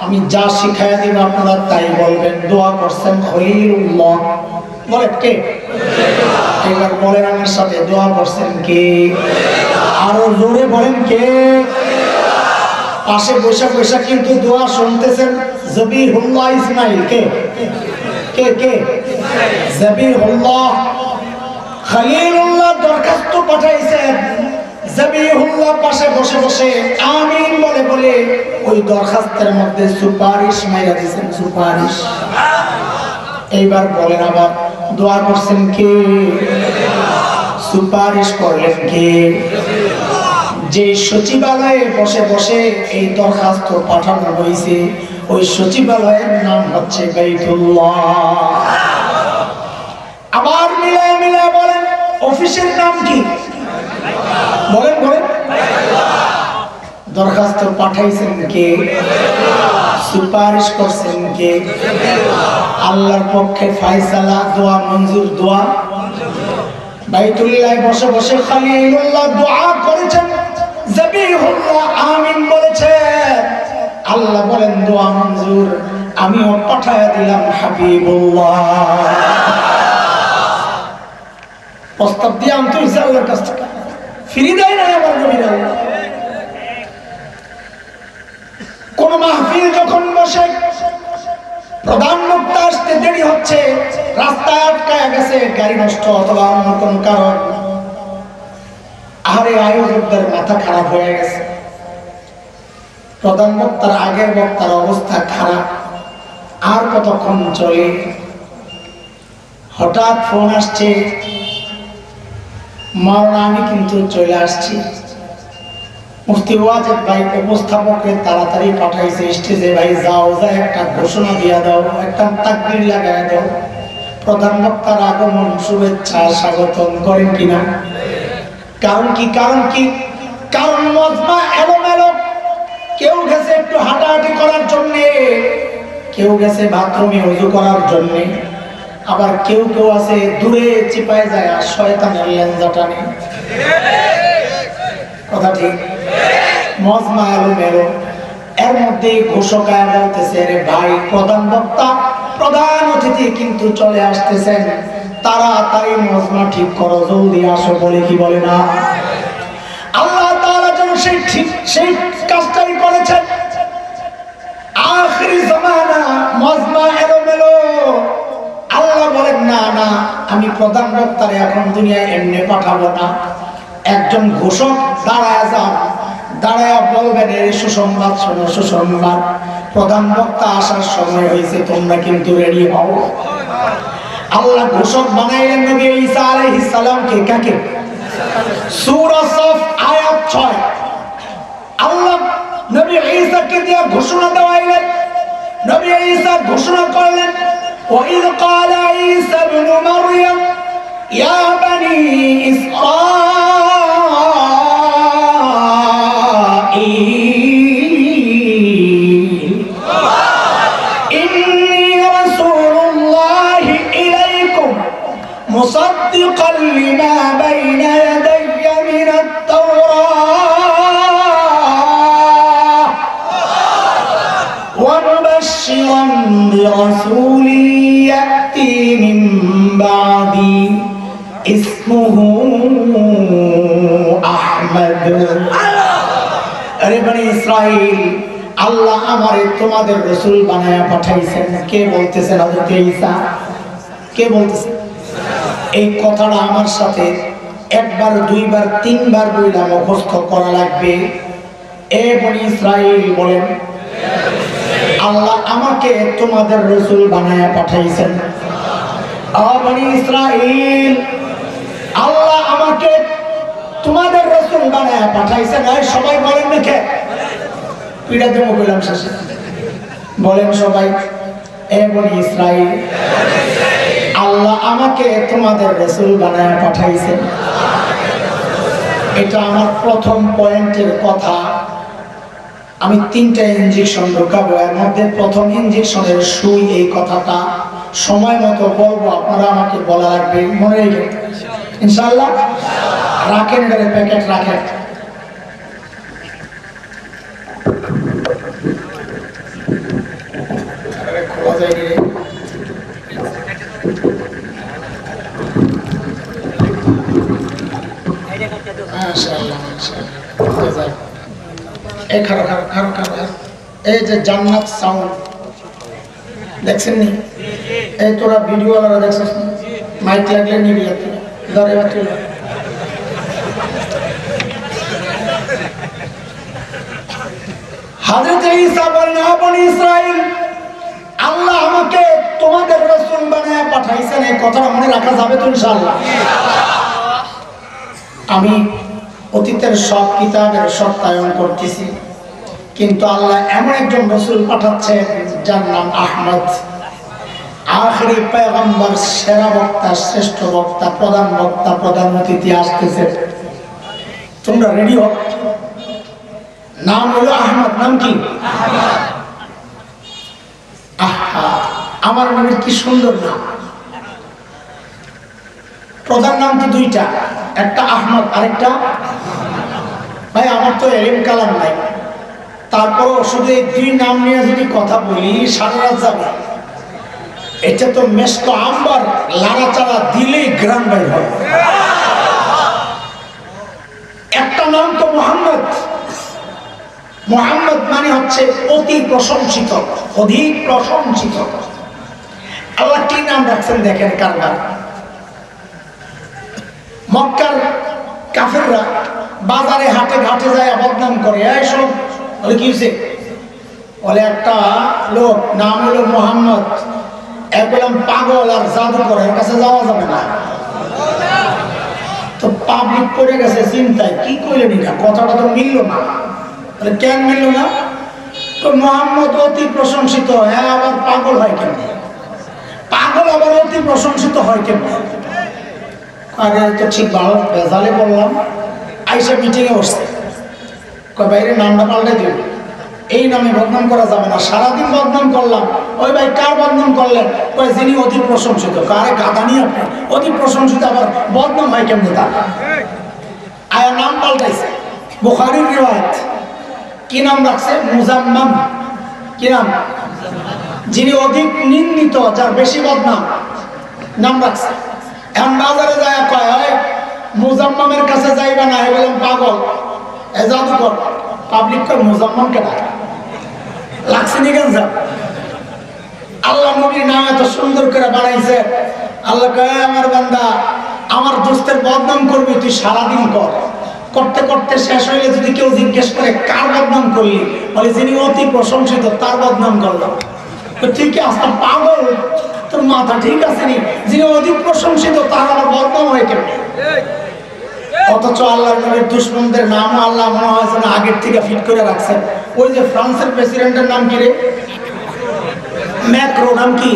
আমি যা শিখাইয়া দিব আপনারা তাই বলবেন। দোয়া করছেন খলিলুল্লাহ। বলেন কে? এবার বলেন আমার সাথে, দোয়া করছেন কে? আরো জোরে বলেন কে? পাশে বসে বসে কিন্তু দোয়া শুনতেছেন জবিহুল্লাহ ইসমাঈল। কে কে কে? জবিহুল্লাহ। খলিলুল্লাহ দরখাস্ত পাঠাইছেন, জবিহুল্লাহ পাশে বসে বসে আমিন বলে বলে ওই দরখাস্তের মধ্যে সুপারিশ মাইরা দিয়েছেন, সুপারিশ। এইবার বলেন আবার, দোয়া করছেন কে? সুপারিশ করলেন কে? যে সচিবালয়ে বসে বসে এই দরখাস্ত পাঠানো হয়েছে, ওই সচিবালয়ের নাম হচ্ছে বাইতুল্লাহ। আবার মিলায় মিলায় বলেন, অফিসের নাম কি? বলেন বলেন। দরখাস্ত পাঠাইছেন কে? সুপারিশ করছেন কে? আল্লাহর পক্ষে ফায়সালা, দোয়া মঞ্জুর, দোয়া। বাইতুল্লাহ বসে বসে খলিলুল্লাহ দোয়া করেছেন, জবিহুল্লাহ আমিন বলেছে, আল্লাহ বলেন দোয়া মঞ্জুর, আমিও পাঠায়া দিলাম হাবিবুল্লাহ। প্রস্তাব দিয়ে আনতে হয়েছে আল্লাহর কাছ থেকে, ফিরি দেয় না আমার নবীরা। মাহফিল যখন বসে, প্রধান বক্তা আসতে দেরি হচ্ছে, রাস্তায় আটকায় গেছে, গাড়ি নষ্ট অথবা অন্য কোন কারণ, আরে আয়োজকদের মাথা খারাপ হয়ে গেছে, প্রধান বক্তার আগের বক্তার অবস্থা খারাপ, আর কতক্ষণ চলে? হঠাৎ ফোন আসছে, মাওলানা আমি কিন্তু চলে আসছি। মুফতি ওয়াজেদ ভাই উপস্থাপককে তাড়াতাড়ি পাঠাইছে স্টেজে, ভাই যাও, যা একটা ঘোষণা দিয়া দাও, একটা তাকবীর লাগায় দাও, প্রধান বক্তার আগমন, শুভেচ্ছা, স্বাগতম করেন কিনা? কারণ কি? কারণ মজমা এলোমেলো, কেউ গেছে একটু হাঁটাহাঁটি করার জন্য, কেউ গেছে বাথরুমে ওযু করার জন্য, আবার কেউ আছে দূরে চিপায় যায় শয়তানের লেঞ্জা টানে। কথা ঠিক? মজমা এলোমেলো, এর মধ্যে ঘোষকায় বলতেছে, রে ভাই প্রধান বক্তা, প্রধান অতিথি কিন্তু চলে আসতেছেন, তাড়াতাড়ি মজমা ঠিক করো, জলদি আসো, বলে কি বলে না? আল্লাহ তাআলা যেন সেই কাজটাই করেছেন। আখিরি জামানা, মজমা এলোমেলো, আল্লাহ বলেন না না, আমি প্রধান বক্তারে এখন দুনিয়ায় এমনি পাঠাবো না, একজন ঘোষক দাঁড়ায় যান, দাঁড়ায় বলবেন, এই সুসংবাদ শোনো, সুসংবাদ, প্রধান বক্তা আসার সময় হয়েছে, তোমরা কিন্তু রেডি হও। আল্লাহ ঘোষক বানাইলেন নবী ঈসা আলাইহিস সালামকে। কাকে? সূরা সফ আয়াত 6। আল্লাহ নবী ঈসাকে দিয়ে ঘোষণা দেওয়াইলেন, নবী ঈসা ঘোষণা করলেন, وَإِذْ قَالَ عِيسَى ابْنُ مَرْيَمَ يَا بَنِي إِسْرَائِيلَ إِنِّي رَسُولُ اللَّهِ إِلَيْكُمْ مُصَدِّقًا لِمَا بَيْنَ يَدَيَّ مِنَ التَّوْرَاةِ وَمُبَشِّرًا بِرَسُولٍ يَأْتِي مِن بَعْدِي اسمه أحمد। আরে বনি ইসরাইল, আল্লাহ আমারে তোমাদের রাসূল বানায়া পাঠাইছেন। কে বলতেছেন? হযরত ঈসা। কে বলতেছেন? এই কথাটা আমার সাথে একবার, দুইবার, তিনবার বইলা মুখস্থ করা লাগবে। এ বনি ইসরাইল বলেন, আল্লাহ আমাকে তোমাদের রাসূল বানায়া পাঠাইছেন। ও বনি ইসরাইল, আল্লাহ আমাকে তোমাদের রাসূল বানায়া পাঠাইছেন। আর সবাই বলেন না, কে পিড়া দেবো বললাম শেষে, বলেন সবাই, এ বনি ইসরাইল, আল্লাহ আমাকে তোমাদের রাসূল বানায়া পাঠাইছেন। এটা আমার প্রথম পয়েন্টের কথা। আমি 3টা ইনজেকশন ঢোকাবো, এর মধ্যে প্রথম ইনজেকশনের সুই এই কথাটা সময় মতো বলবো, আপনারা আমাকে বলা লাগবে, মনে রেখে ইনশাআল্লাহ। রাখেন, এটার প্যাকেট রাখেন। খোলা যায় রে, মাশাআল্লাহ মাশাআল্লাহ। এই খারো খারো খারো খারো, এই যে জান্নাত সাউন্ড দেখছেন নি? এই তোরা ভিডিও ওয়ালারা দেখছিস না? মাইক লাগলে নিবি, ধরে বা তুই হযরত ঈসা বলেন, বনি ইসরাইল, আল্লাহ আমাকে তোমাদের রাসূল বানায়া পাঠাইছেন। এই কথাটা মনে রাখা যাবে তো ইনশাআল্লাহ? আমি অতীতের সব কিতাবের সত্যায়ন করতেছি, কিন্তু আল্লাহ এমন একজন রাসূল পাঠাচ্ছেন যার নাম আহমদ। আখেরি পয়গম্বর, সেরা বক্তা, শ্রেষ্ঠ বক্তা, প্রধান বক্তা, প্রধান অতিথি আসতেছে। তোমরা রেডি হও। নাম হলো আহমদ। নাম কি? আহা, আমার নবীর কি সুন্দর নাম। প্রধান নাম তো 2টা, একটা আহমদ, আরেকটা ভাই আমার তো এলিম কালাম নাই, তারপরও শুধু এই 2 নাম নিয়ে যদি কথা বলি সারা রাত যাবে। এটা তো মেশক আম্বার, লাড়াচাড়া দিলেই গ্রাম বাইর হয়। একটা নাম তো মুহাম্মদ, মুহাম্মদ মানে হচ্ছে অতি প্রশংসিত, অধিক প্রশংসিত। আল্লাহ কি নাম রাখছেন দেখেন কারবার। মক্কার কাফেররা বাজারে হাটে ঘাটে যায় বদনাম করে, এইসব বলে কি হয়েছে, বলে একটা লোক নাম হলো মুহাম্মদ, একদম পাগল আর জাদুকর, এর কাছে যাওয়া যাবে না। তো পাবলিক পড়ে গেছে চিন্তায়, কি কইলেন এটা, কথাটা তো মিলল না। তাহলে কেন মিলল না? তো মুহাম্মদ অতি প্রশংসিত, হ্যাঁ আবার পাগল হয় কেন? পাগল আবার অতি প্রশংসিত হয় কেন? আরে তো ঠিক ভালো বেজালে বললাম। আইসা মিটিংয়ে বসছে, কয় বাইরে নামটা পাল্টাই দিল, এই নামে বদনাম করা যাবে না, সারাদিন বদনাম করলাম। ওই ভাই কার বদনাম করলেন? কয় যিনি অতি প্রশংসিত। কারে গাধা নিয়ে আপনি, অতি প্রশংসিত আবার বদনাম হয় কেমনি? তা আয়া নাম পাল্টাইছে। বুখারীর রিওয়ায়াত, কি নাম রাখছে? মুজাম্মাম। কি নাম? যিনি অধিক নিন্দিত, যার বেশি বদনাম, নাম রাখছে। এখন বাজারে যায় কয়, হয় মুজাম্মামের কাছে যাইবা না, বললাম পাগল, এ জাদুকর। পাবলিক কয় মুজাম্মাম কেন লাগছে নি কেন? আল্লাহ নবীর নাম এত সুন্দর করে বানাইছে। আল্লাহ কয়, আমার বান্দা, আমার দোস্তের বদনাম করবি তুই সারাদিন কর, করতে করতে শেষ হইলে যদি কেউ জিজ্ঞেস করে কার বদনাম করলি, বলে যিনি অতি প্রশংসিত তার বদনাম করলাম। ঠিক আছে পাগল, তোর মাথা ঠিক আছে নি? যিনি অধিক প্রশংসিত তার আবার বদনাম হয় কেন? অথচ আল্লাহর নবীর দুশমনদের নামও আল্লাহ মনে হয় যেন আগের থেকে ফিট করে রাখছেন। ওই যে ফ্রান্সের প্রেসিডেন্টের নাম কি রে? ম্যাক্রো নাম কি?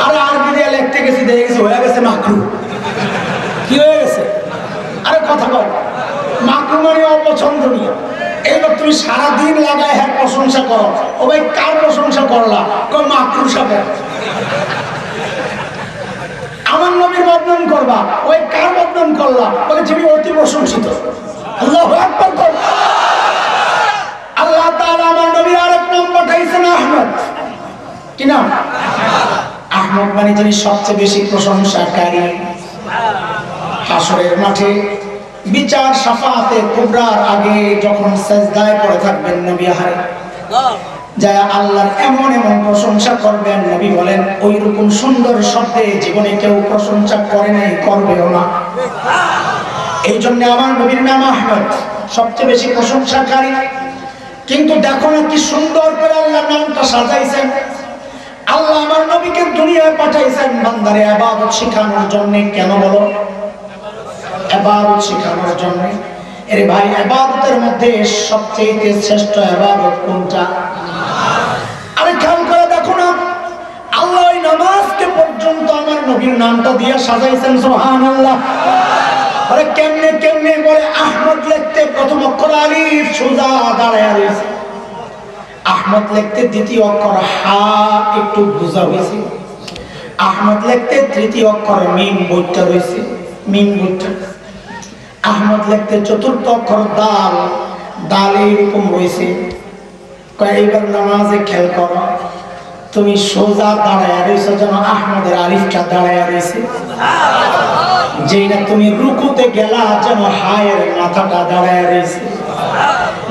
আরে আরবি দিয়ে লিখতে গেছি, দেখে গেছি হয়ে গেছে মাকরু। কি হয়ে গেছে? আরে কথা বল, মাকরু মানে অপছন্দনীয়। এইবার তুমি সারাদিন লাগায় হ্যাঁ প্রশংসা করো, ও ভাই কার প্রশংসা করলা? কই মাকরু সাহেব। আমার নবীর বদনাম করবা, ওই কার বদনাম করলা? বলে যিনি অতি প্রশংসিত। আল্লাহু আকবার কর। আল্লাহ তাআলা আমার নবীর আরেক নাম পাঠাইছেন আহমদ। কি নাম? আহমদ মানে যিনি সবচেয়ে বেশি প্রশংসাকারী। হাসরের মাঠে বিচার শাফাআতে কুবরার আগে যখন সিজদায় পড়ে থাকবেন নবী হারে যা আল্লাহর এমন এমন প্রশংসা করবেন, নবী বলেন ওই রকম সুন্দর শব্দে জীবনে কেউ প্রশংসা করে নাই, করবেও না। এই জন্য আমার নবীর নাম আহমদ, সবচেয়ে বেশি প্রশংসাকারী। কিন্তু দেখো না কি সুন্দর করে আল্লাহর নামটা সাজাইছেন। আল্লাহ আমার নবীকে দুনিয়ায় পাঠাইছেন বান্দারে ইবাদত শেখানোর জন্য। কেন বলো? ইবাদত শেখানোর জন্য। এর ভাই ইবাদতের মধ্যে সবচেয়ে শ্রেষ্ঠ ইবাদত কোনটা? আরে খেয়াল করে দেখো না, আল্লাহ ওই নামাজকে পর্যন্ত আমার নবীর নামটা দিয়ে সাজাইছেন। সুবহানাল্লাহ। আরে কেমনে কেমনে বলে আহমদ লিখতে প্রথম অক্ষর আলিফ সোজা দাঁড়ায় রয়েছে, আহমদ লিখতে দ্বিতীয় অক্ষর হা একটু বোঝা হয়েছে, আহমদ লিখতে তৃতীয় অক্ষর মিম বইটা রয়েছে, মিম বইটা, আহমদ লিখতে চতুর্থ অক্ষর দাল, দাল এরকম রয়েছে। এইবার নামাজে খেয়াল করো, তুমি সোজা দাঁড়ায় রয়েছো যেন আহমদের আলিফটা দাঁড়ায় রয়েছে। যেই না তুমি রুকুতে গেলা যেন হায়ের মাথাটা দাঁড়ায় রয়েছে,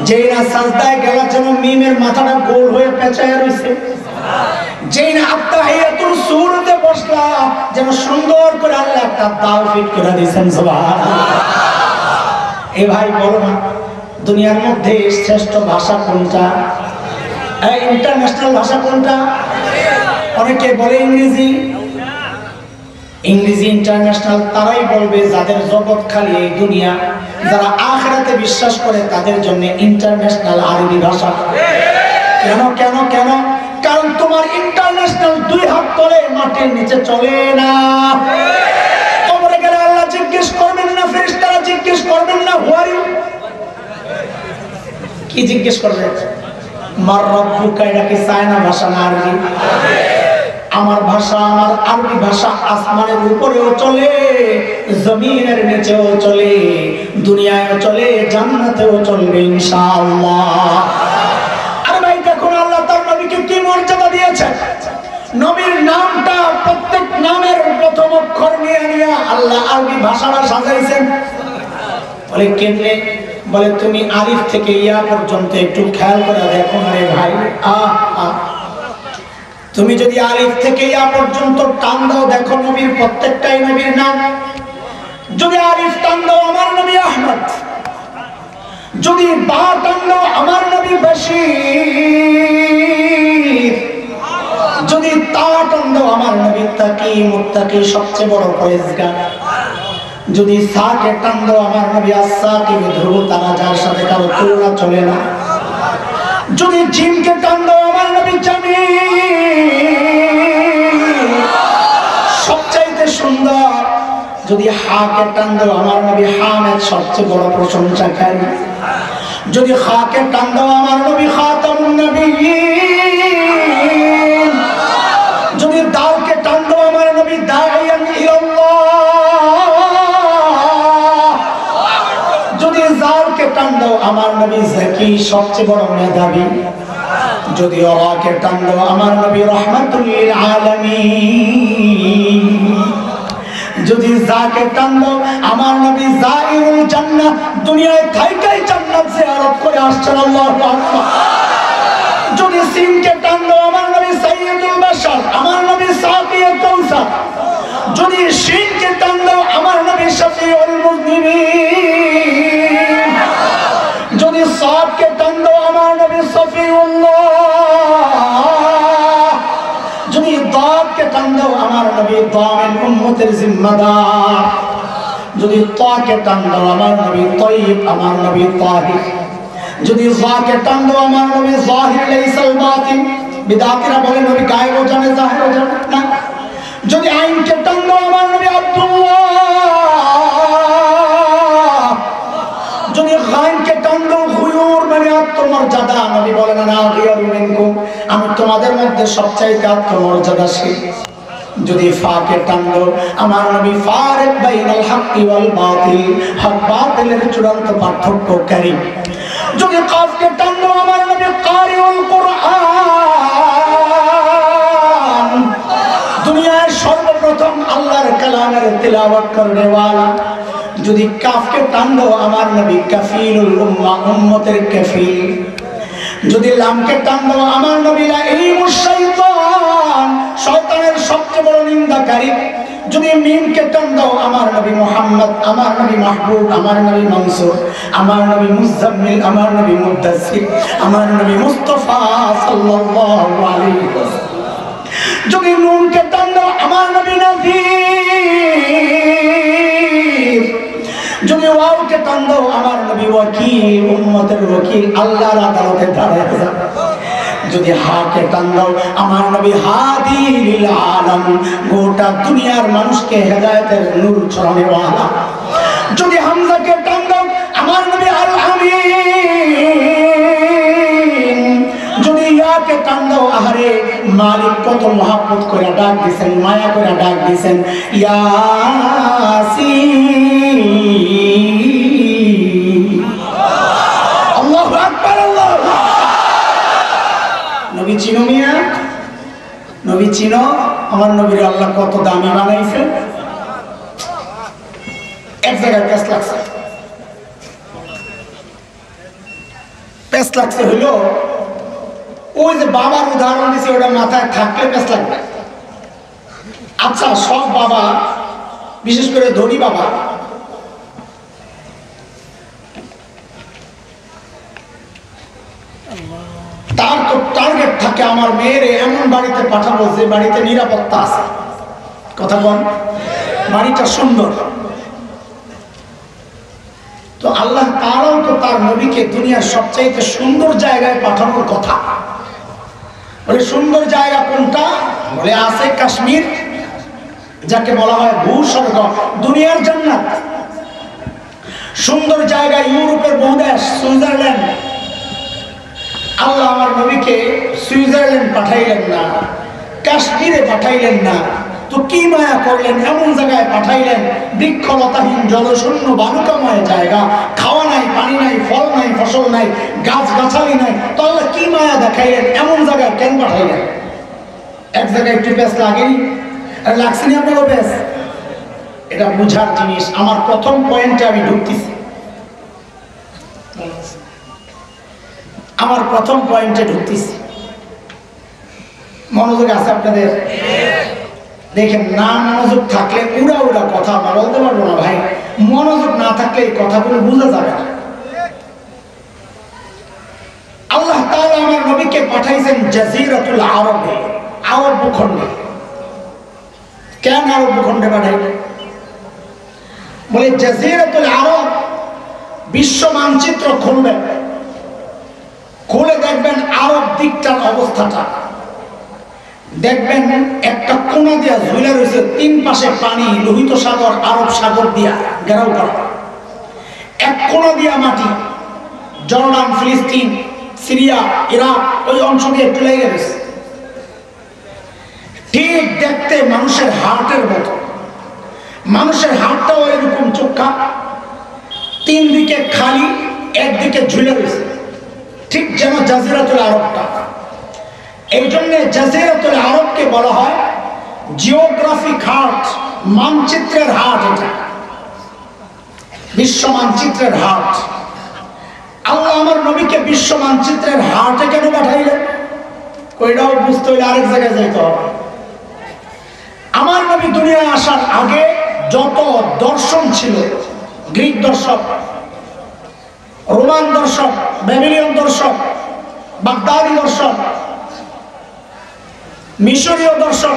যেই না সাজদায় গেলা যেন মিমের মাথাটা গোল হয়ে পেঁচায় রয়েছে, যেই না আত্তাহিয়াতুল সুরতে বসলা যেন সুন্দর করে আল্লাহ একটা দাও ফিট করে দিয়েছেন। সুবহানাল্লাহ। এই ভাই বলো না, দুনিয়ার মধ্যে শ্রেষ্ঠ ভাষা কোনটা? ইন্টারন্যাশনাল ভাষা কোনটা? অনেকে বলে ইংরেজি। ইংরেজি ইন্টারন্যাশনাল তারাই বলবে যাদের জগৎ খালি এই দুনিয়া। যারা আখিরাতে বিশ্বাস করে তাদের জন্য ইন্টারন্যাশনাল আরবি ভাষা। কেন কেন কেন? কারণ তোমার ইন্টারন্যাশনাল দুই হাত করে মাটির নিচে চলে না। কবরে গেলে আল্লাহ জিজ্ঞেস করবেন না, ফেরেশতারা জিজ্ঞেস করবেন না হু আর ইউ। কি জিজ্ঞেস করবে? মার রব্বুকা, এটা কি চায়না ভাষা না আরবি? আমার ভাষা, আমার আরবি ভাষা আসমানের উপরেও চলে, জমিনের নিচেও চলে, দুনিয়ায়ও চলে, জান্নাতেও চলবে ইনশাআল্লাহ। আরে ভাই দেখুন আল্লাহ তার নবীকে কি মর্যাদা দিয়েছেন। নবীর নামটা প্রত্যেক নামের প্রথম অক্ষর নিয়ে নিয়ে আল্লাহ আরবি ভাষাটা সাজাইছেন। বলে কেমনে? বলে তুমি আলিফ থেকে ইয়া পর্যন্ত একটু খেয়াল করে দেখো না রে ভাই, তুমি যদি আলিফ থেকে ইয়া পর্যন্ত টান দাও দেখো নবীর প্রত্যেকটাই নবীর নাম। যদি আলিফ টান দাও আমার নবী আহমদ, যদি বা টান দাও আমার নবী বশীর, যদি তা টান দাও আমার নবী তাকি মুত্তাকি সবচেয়ে বড় পরেজগার, যদি সাকে টান দাও আমার নবী আস-সাকি ধ্রুব তারা যার সাথে কারো তুলনা চলে না, যদি জিমকে টান দাও আমার নবী জামিল সবচাইতে সুন্দর, যদি হাকে টান দাও আমার নবী হামিদ সবচেয়ে বড় প্রশংসাকারী, যদি খাকে টান দাও আমার নবী খাতামুন নবিয়্যিন, যদি দালকে টান দাও আমার নবী দাঈয়ান ইলাল্লাহ, যদি জালকে টান দাও আমার নবী যাকি সবচেয়ে বড় মেধাবী, যদি রাকে টান দাও আমার নবী রাহমাতুল লিল আলামিন, যদি যাকে টান দাও আমার নবী যায়িরুল জান্নাহ দুনিয়ায় থাইকাই জান্নাত জিয়ারত করে আসছেন আল্লাহু আকবার, যদি সিনকে টান দাও আমার নবী সাইয়্যিদুল বাশার আমার নবী সাকিয়ে কাউসার, যদি শিনকে টান দাও আমার নবী শাফিউল মুযনিবিন, যদি সাদকে টান দাও আমার নবী সফিউল্লাহ, যদি দাদকে টান দাও আমার নবী দামিন উম্মতের জিম্মাদার, যদি তাকে টান দাও আমার নবী তাইয়্যিব আমার নবী তাহির, যদি যাকে টান দাও আমার নবী যাহির লাইসাল বাতিন, বিদআতিরা বলে নবী গায়েবও জানে জাহিরও জানে না, যদি আইনকে টান দাও আমার নবী আব্দুল্লাহ, যদি গায়নকে টান দাও গুয়ুর মানে আত্মমর্যাদা, নবী বলেন না গিয়ারু মিনকুম আমি তোমাদের মধ্যে সবচাইতে আত্মমর্যাদাশীল, যদি ফাকে টান দাও আমার নবী ফারিক বাইনাল হাক্কি ওয়াল বাতিল হক বাতিলের চূড়ান্ত পার্থক্যকারী, যদি কাফকে টান দাও আমার নবী কারিউল কুরআন দুনিয়ার সর্বপ্রথম আল্লাহর কালামের তিলাওয়াত করনেওয়ালা, যদি কাফকে টান দাও আমার নবী কাফিলুল উম্মাহ উম্মতের কাফিল, যদি লামকে টান দাও আমার নবী লাঈমুশ শাইতান শয়তানের সবচেয়ে বড় নিন্দাকারী, যদি মিমকে টান দাও আমার নবী মুহাম্মদ আমার নবী মাহবুব আমার নবী মনসুর আমার নবী মুজাম্মিল আমার নবী মুদ্দাসসির আমার নবী মুস্তাফা সাল্লাল্লাহু আলাইহি ওয়াসাল্লাম, যদি নুনকে টান দাও আমার নবী নাযীর, যদি ওয়াওকে টান দাও আমার নবী ওয়াকিল উম্মতের ওয়াকিল আল্লাহর আদালতে দাঁড়ায় যাবে, যদি হাকে টান দাও আমার নবী হাদি লিল আলাম গোটা দুনিয়ার মানুষকে হেদায়েতের নূর ছড়ানেওয়ালা, যদি হামজাকে টান দাও আমার নবী আল আমিন, যদি ইয়াকে টান দাও আহারে মালিক কত মহব্বত করে ডাক দিয়েছেন মায়া করে ডাক দিয়েছেন ইয়াসিন, আল্লাহু আকবার আল্লাহু আকবার। নবী চিনো মিয়া, নবী চিনো আমার নবীর আল্লাহ কত দামি বানাইছে। এক জায়গায় পেস লাগছে হইলো ওই যে বাবার উদাহরণ দিছে ওটা মাথায় থাকলে পেস লাগবে। আচ্ছা সব বাবা বিশেষ করে ধনী বাবা তার তো টার্গেট থাকে আমার মেয়ের এমন বাড়িতে পাঠাবো যে বাড়িতে নিরাপত্তা আছে, কথা বল বাড়িটা সুন্দর। তো আল্লাহ তাআলাও তো তার নবীকে দুনিয়ার সবচাইতে সুন্দর জায়গায় পাঠানোর কথা বলে। সুন্দর জায়গা কোনটা বলে আছে কাশ্মীর, যাকে বলা হয় ভূস্বর্গ দুনিয়ার জান্নাত। সুন্দর জায়গা ইউরোপের বহু দেশ সুইজারল্যান্ড। আল্লাহ আমার নবীকে সুইজারল্যান্ড পাঠাইলেন না, কাশ্মীরে পাঠাইলেন না, তো কি মায়া করলেন এমন জায়গায় পাঠাইলেন বৃক্ষলতাহীন জলশূন্য বালুকাময় জায়গা, খাওয়া নাই পানি নাই ফল নাই ফসল নাই গাছ গাছালি নাই, তো আল্লাহ কি মায়া দেখাইলেন এমন জায়গায় কেন পাঠাইলেন? এক জায়গায় একটু পেস লাগেনি আর লাগছে না আপনারও পেস? এটা বুঝার জিনিস। আমার প্রথম পয়েন্টে আমি ঢুকতেছি। আমার প্রথম পয়েন্টে ঢুকতেছি, মনোযোগ আছে আপনাদের? দেখেন, না মনোযোগ থাকলে উড়া উড়া কথা আমরা বলতে পারবো না ভাই। মনোযোগ না থাকলে এই কথাগুলো বোঝা যাবে না। আল্লাহ তাআলা আমার নবীকে পাঠাইছেন জাজিরাতুল আরবে, আরব ভূখণ্ডে। কেন আরব ভূখণ্ডে পাঠাইলেন? বলে জাজিরাতুল আরব, বিশ্ব মানচিত্র খুলবেন, খুলে দেখবেন আরব দিকটার অবস্থাটা। দেখবেন একটা কোণা দিয়া ঝুলে রয়েছে, তিন পাশে পানি, লোহিত সাগর, আরব সাগর দিয়া ঘেরাও করা। এক কোণা দিয়া মাটি, জর্ডান, ফিলিস্তিন, সিরিয়া, ইরাক, ওই অংশ দিয়ে একটু লেগে গেছে। ঠিক দেখতে মানুষের হার্টের মতো, মানুষের হার্টটাও এরকম চোখা, তিন দিকে খালি, একদিকে ঝুলে রয়েছে, ঠিক যেন জাজিরাতুল আরবটা। এই জন্য জাজিরাতুল আরবকে বলা হয় জিওগ্রাফিক হার্ট, মানচিত্রের হার্ট। এটা বিশ্ব মানচিত্রের হার্ট। আল্লাহ আমার নবীকে বিশ্ব মানচিত্রের হার্টে কেন পাঠাইলেন? ওইটাও বুঝতে হইলে আরেক জায়গায় যাইতে হবে। আমার নবী দুনিয়ায় আসার আগে যত দর্শন ছিল, গ্রিক দর্শন, রোমান দর্শন, ব্যাবিলিয়ন দর্শন, বাগদাদি দর্শন, মিশরীয় দর্শন,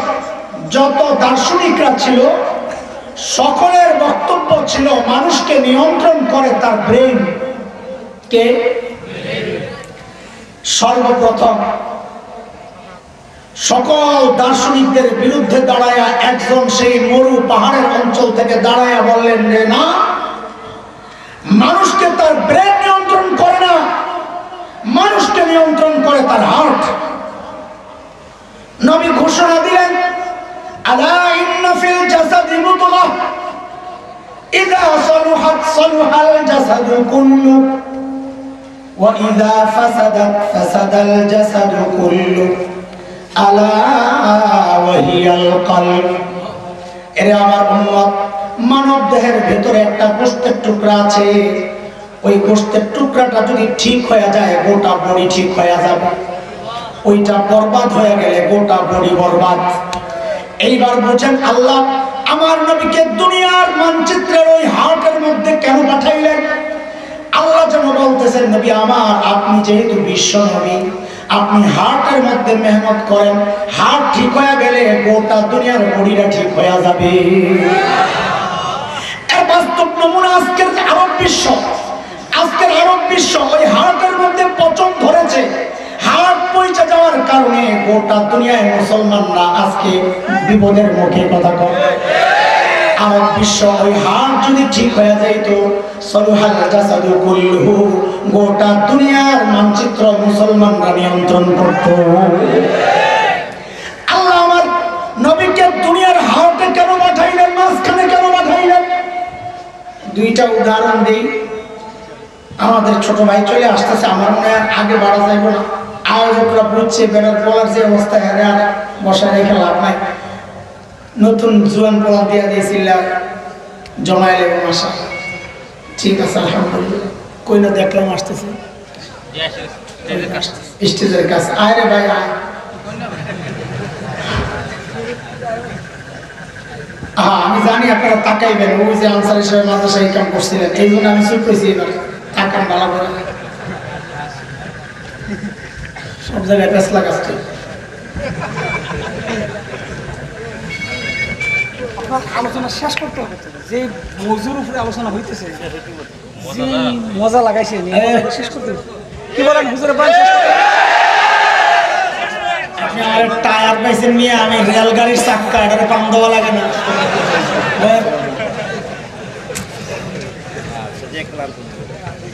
যত দার্শনিকরা ছিল, সকলের বক্তব্য ছিল মানুষকে নিয়ন্ত্রণ করে তার ব্রেন। কে সর্বপ্রথম সকল দার্শনিকদের বিরুদ্ধে দাঁড়ায়া একজন সেই মরু পাহাড়ের অঞ্চল থেকে দাঁড়ায়া বললেন যে না, মানুষকে তার ব্রেন নিয়ন্ত্রণ করে না, মানুষকে নিয়ন্ত্রণ করে তার হার্ট। নবী ঘোষণা দিলেন, আলা ইন্না ফিল জাসাদি মুদগাহ ইযা সালুহাত সালুহাল জাসাদু কুল্লু ওয়া ইযা ফাসাদাত ফাসাদাল জাসাদু কুল্লু আলা ওয়া হিয়াল কলব। এরে আমার উম্মত, মানব দেহের ভেতরে একটা গোশতের টুকরা আছে, ওই গোশতের টুকরাটা যদি ঠিক হয়ে যায় গোটা বডি ঠিক হয়ে যাবে, ওইটা বরবাদ হয়ে গেলে গোটা বডি বরবাদ। এইবার বুঝেন আল্লাহ আমার নবীকে দুনিয়ার মানচিত্রের ওই হার্টের মধ্যে কেন পাঠাইলেন? আল্লাহ যেন বলতেছেন, নবী আমার, আপনি যেহেতু বিশ্ব নবী, আপনি হার্টের মধ্যে মেহনত করেন, হার্ট ঠিক হয়ে গেলে গোটা দুনিয়ার বডিটা ঠিক হয়ে যাবে। এর বাস্তব নমুনা আজকের আরব বিশ্ব। আজকের আরব বিশ্ব ওই হার্টের মধ্যে পচন ধরেছে। হার্ট পৌঁছে যাওয়ার কারণে গোটা দুনিয়ায় মুসলমানরা আজকে বিপদের মুখে কথা কয়। আরব বিশ্ব ওই হার্ট যদি ঠিক হয়ে যাইত, সলুহাল জাসাদু কুল্লুহু, গোটা দুনিয়ার মানচিত্র মুসলমানরা নিয়ন্ত্রণ করত। আল্লাহ আমার নবীকে দুনিয়ার হার্টে কেন পাঠাইলেন, মাঝখানে কেন পাঠাইলেন? দুইটা উদাহরণ দিই। আমাদের ছোট ভাই চলে আসতেছে, আমার মনে হয় আগে বাড়া যাইব না। আয়োজকরা বুঝছে বেড়ার বলার যে অবস্থায় আর বসায় রেখে লাভ নাই। নতুন জুয়ান পোলা দিয়ে দিয়েছিল, জমাই লেগে আসা। ঠিক আছে, আলহামদুলিল্লাহ। কই না দেখলাম আসতেছে স্টেজের কাছে। আয় রে ভাই আয়। হ্যাঁ, আমি জানি আপনারা তাকাইবেন। ওই যে আনসার হিসেবে মাদ্রাসা এই কাম করছিলেন, এই জন্য আমি চুপ করেছি। এবার তাকান ভালো করে, সব জায়গায় পেঁচ লাগাচ্ছে। আলোচনা শেষ করতে হবে, যে মজুর উপরে আলোচনা হইতেছে, যে মজা লাগাইছে শেষ করতে হবে। কি বলেন হুজুরের বয়ান শেষ করতে হবে? আপনি আর টায়ার পাইছেন নিয়ে, আমি রেলগাড়ির চাক্কা, এটাকে পাম দেওয়া লাগে না।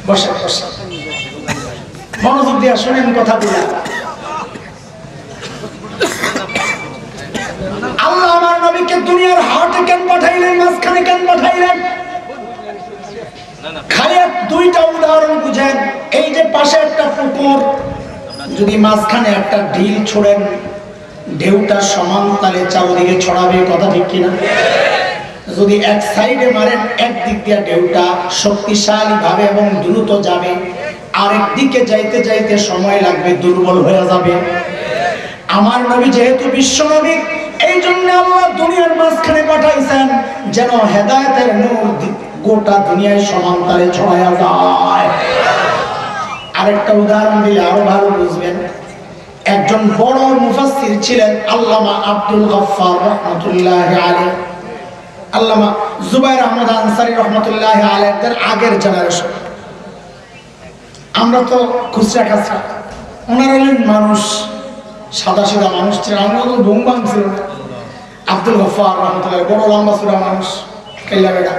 বসে বসে মনোযোগ দিয়ে শুনেন কথা বলে। আল্লাহ আমার নবীকে দুনিয়ার হার্টে কেন পাঠাইলেন, মাঝখানে কেন পাঠাইলেন? খালি দুইটা উদাহরণ বুঝেন। এই যে পাশে একটা পুকুর, যদি মাঝখানে একটা ঢিল ছোড়েন, ঢেউটা সমান তালে চারদিকে ছড়াবে, কথা ঠিক কিনা? যদি এক সাইডে মারেন, একদিক দিয়ে ঢেউটা শক্তিশালী ভাবে এবং দ্রুত যাবে, আরেকদিকে যাইতে যাইতে সময় লাগবে, দুর্বল হয়ে যাবে। আমার নবী যেহেতু বিশ্ব নবী, এই জন্য আল্লাহ দুনিয়ার মাঝখানে পাঠাইছেন যেন হেদায়েতের নূর গোটা দুনিয়ায় সমান্তরে ছড়ায়া যায়। আরেকটা উদাহরণ দিলে আরো ভালো বুঝবেন। একজন বড় মুফাসসির ছিলেন আল্লামা আব্দুল গফফার রাহমাতুল্লাহি আলাইহি, আল্লামা জুবাইর আহমদ আনসারী রাহমাতুল্লাহি আলাইহির আগের জেনারেশন। আমরা তো খুচরা খাচরা, ওনারা হলেন মানুষ, সাদা সাদা মানুষ ছিলেন। আমরা তো ভুমবাং ছিল না। আব্দুল গফফার রাহমাতুল্লাহি বড় লম্বা চূড়া মানুষ, কেল্লা বেড়া।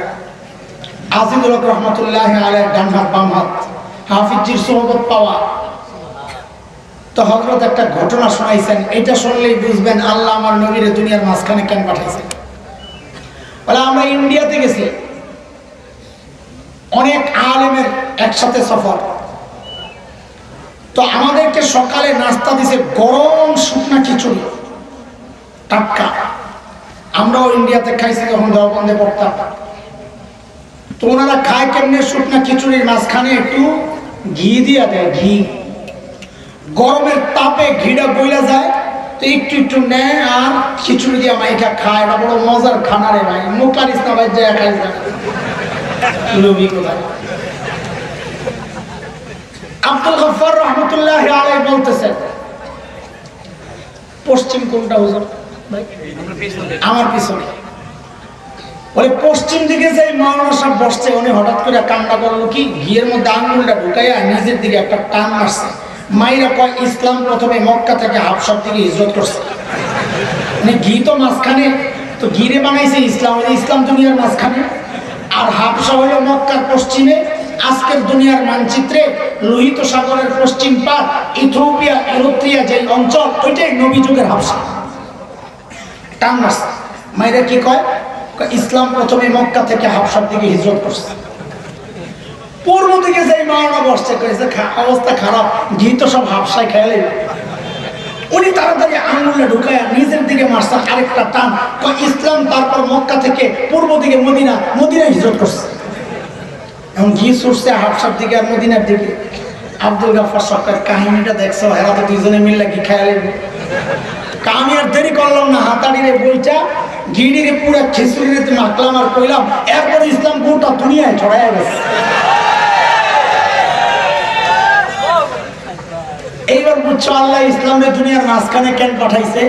আজিদুল হক রাহমাতুল্লাহি আলাইহির ডান হাত বাম হাত, হাফিজির সোহবত পাওয়া। তো হযরত একটা ঘটনা শোনাইছেন, এটা শুনলেই বুঝবেন আল্লাহ আমার নবীর দুনিয়ার মাঝখানে কেন পাঠাইছেন। বলে আমরা ইন্ডিয়াতে গেছি, অনেক আলেমের একসাথে সফর। তো আমাদেরকে সকালে নাস্তা দিছে গরম শুকনা খিচুড়ি, টাটকা। আমরাও ইন্ডিয়াতে খাইছি যখন দেওবন্দে পড়তাম। তো ওনারা খায় কেমনে, শুকনা খিচুড়ির মাঝখানে একটু ঘি দিয়া দেয়, ঘি। গরমের তাপে ঘিটা বইলা যায়, তো একটু একটু নেয় আর খিচুড়ি দিয়ে মাইকা খায়। এটা বড় মজার খানা রে ভাই, মুকারিস না ভাই, যায় খাই না। আব্দুল গফফার রাহমাতুল্লাহি আলাইহি বলতেছেন, পশ্চিম কোনটা হুজুর? আমার পিছনে। বলে পশ্চিম দিকে যে মাওলানা সাহেব বসছে, উনি হঠাৎ করে কান্না করলো কি, ঘিয়ের মধ্যে আঙ্গুলটা ঢুকাইয়া নিজের দিকে একটা টান মারছে। মাইরা কয় ইসলাম প্রথমে মক্কা থেকে হাবশার দিকে হিজরত করছে। মানে ঘি তো মাঝখানে, তো ঘিরে বানাইছে ইসলাম, ইসলাম দুনিয়ার মাঝখানে। আর হাবশা হলো মক্কার পশ্চিমে। আজকের দুনিয়ার মানচিত্রে লোহিত সাগরের পশ্চিম পার ইথিওপিয়া, এরিত্রিয়া যে অঞ্চল, ওইটাই নবী যুগের হাবশা। টান মারছে। মাইরা কি কয়, ইসলাম প্রথমে মক্কা থেকে হাবশার দিকে হিজরত করছে। পূর্ব দিকে যে মাওলানা বসছে, অবস্থা খারাপ, ঘি তো সব হাবশায় খেয়ালে। উনি তাড়াতাড়ি আঙুলে ঢুকায় নিজের দিকে মারছে আরেকটা টান, ইসলাম তারপর মক্কা থেকে পূর্ব দিকে মদিনা, মদিনায় হিজরত করছে। এখন ঘি ছুটছে হাবশার দিকে আর মদিনার দিকে। আব্দুল গফফার সরকার কাহিনীটা দেখছো, এরা তো দুইজনে মিললে ঘি খেয়ালে। আমি আর দেরি করলাম না, হাতাড়িরে বইটা ঘিড়িরে পুরো খিচুড়িরে মাখলাম আর কইলাম, এরপরে ইসলাম গোটা দুনিয়ায় ছড়াইয়া গেছে। এইবার বুঝছো আল্লাহ ইসলামের দুনিয়ার মাঝখানে কেন পাঠাইছে,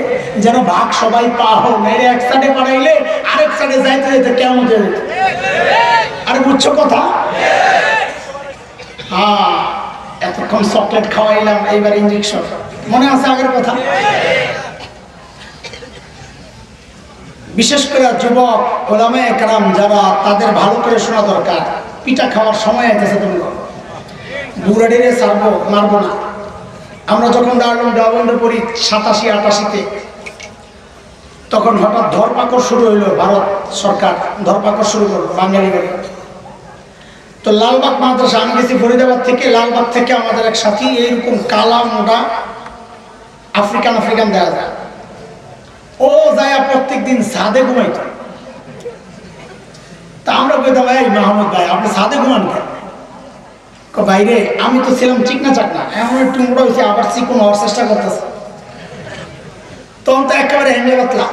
যেন ভাগ সবাই পাও। মেরে এক সাইডে পাঠাইলে আরেক সাইডে যাইতে যাইতে কেমন যেত। আরে বুঝছো কথা? হ্যাঁ, এতক্ষণ চকলেট খাওয়াইলাম, এইবার ইঞ্জেকশন। মনে আছে আগের কথা? বিশেষ করে যুবক ওলামায়ে কেরাম যারা, তাদের ভালো করে শোনা দরকার। পিঠা খাওয়ার সময় আইতেছে, তোমরা বুড়াডিরে ছাড়বো, মারবো না। আমরা যখন দাঁড়ালাম দেওবন্দে পড়ি 87-88-তে, তখন হঠাৎ ধরপাকড় শুরু হইলো। ভারত সরকার ধরপাকড় শুরু করলো বাঙালি বাড়ি। তো লালবাগ মাদ্রাসা, আমি গেছি ফরিদাবাদ থেকে, লালবাগ থেকে আমাদের এক সাথী এইরকম কালা মোটা আফ্রিকান দেখা যায়। ও যায় প্রত্যেক দিন ছাদে ঘুমাইত। তা আমরা কইতাম, এই মাহমুদ ভাই আপনি ছাদে ঘুমান কেন? বাইরে আমি তো ছিলাম চিকনা চাকনা, এমন একটু মোটা হয়েছে, আবার চিকন হওয়ার চেষ্টা করতেছে। তখন তো একেবারে হেঁটে পাতলা।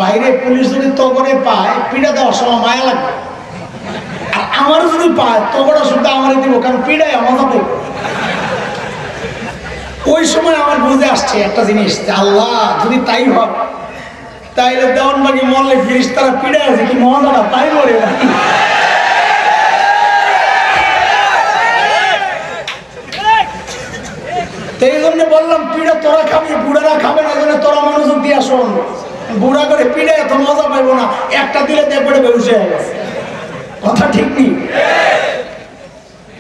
বাইরে পুলিশ যদি তো করে পায়, পিড়া দেওয়ার সময় মায়া লাগবে। আর আমারও যদি পায়, তো করে শুধু আমারই দিব, কারণ পিড়াই আমার দেব। ওই সময় আমার বুঝে আসছে একটা জিনিস, আল্লাহ যদি তাই হয়, তাইলে দেওয়ানবাগি মরলে ফিরিস তারা পিড়ে আছে কি মহাদারা তাই মরে। এই জন্য বললাম পিড়া তোরা খাবি, বুড়ারা খাবে না, জন্য তোরা মনোযোগ দিয়ে শোন। বুড়া করে পিড়ে এত মজা পাইবো না, একটা দিলে দেখবে বেউসে হয়ে গেছে। কথা ঠিক নেই?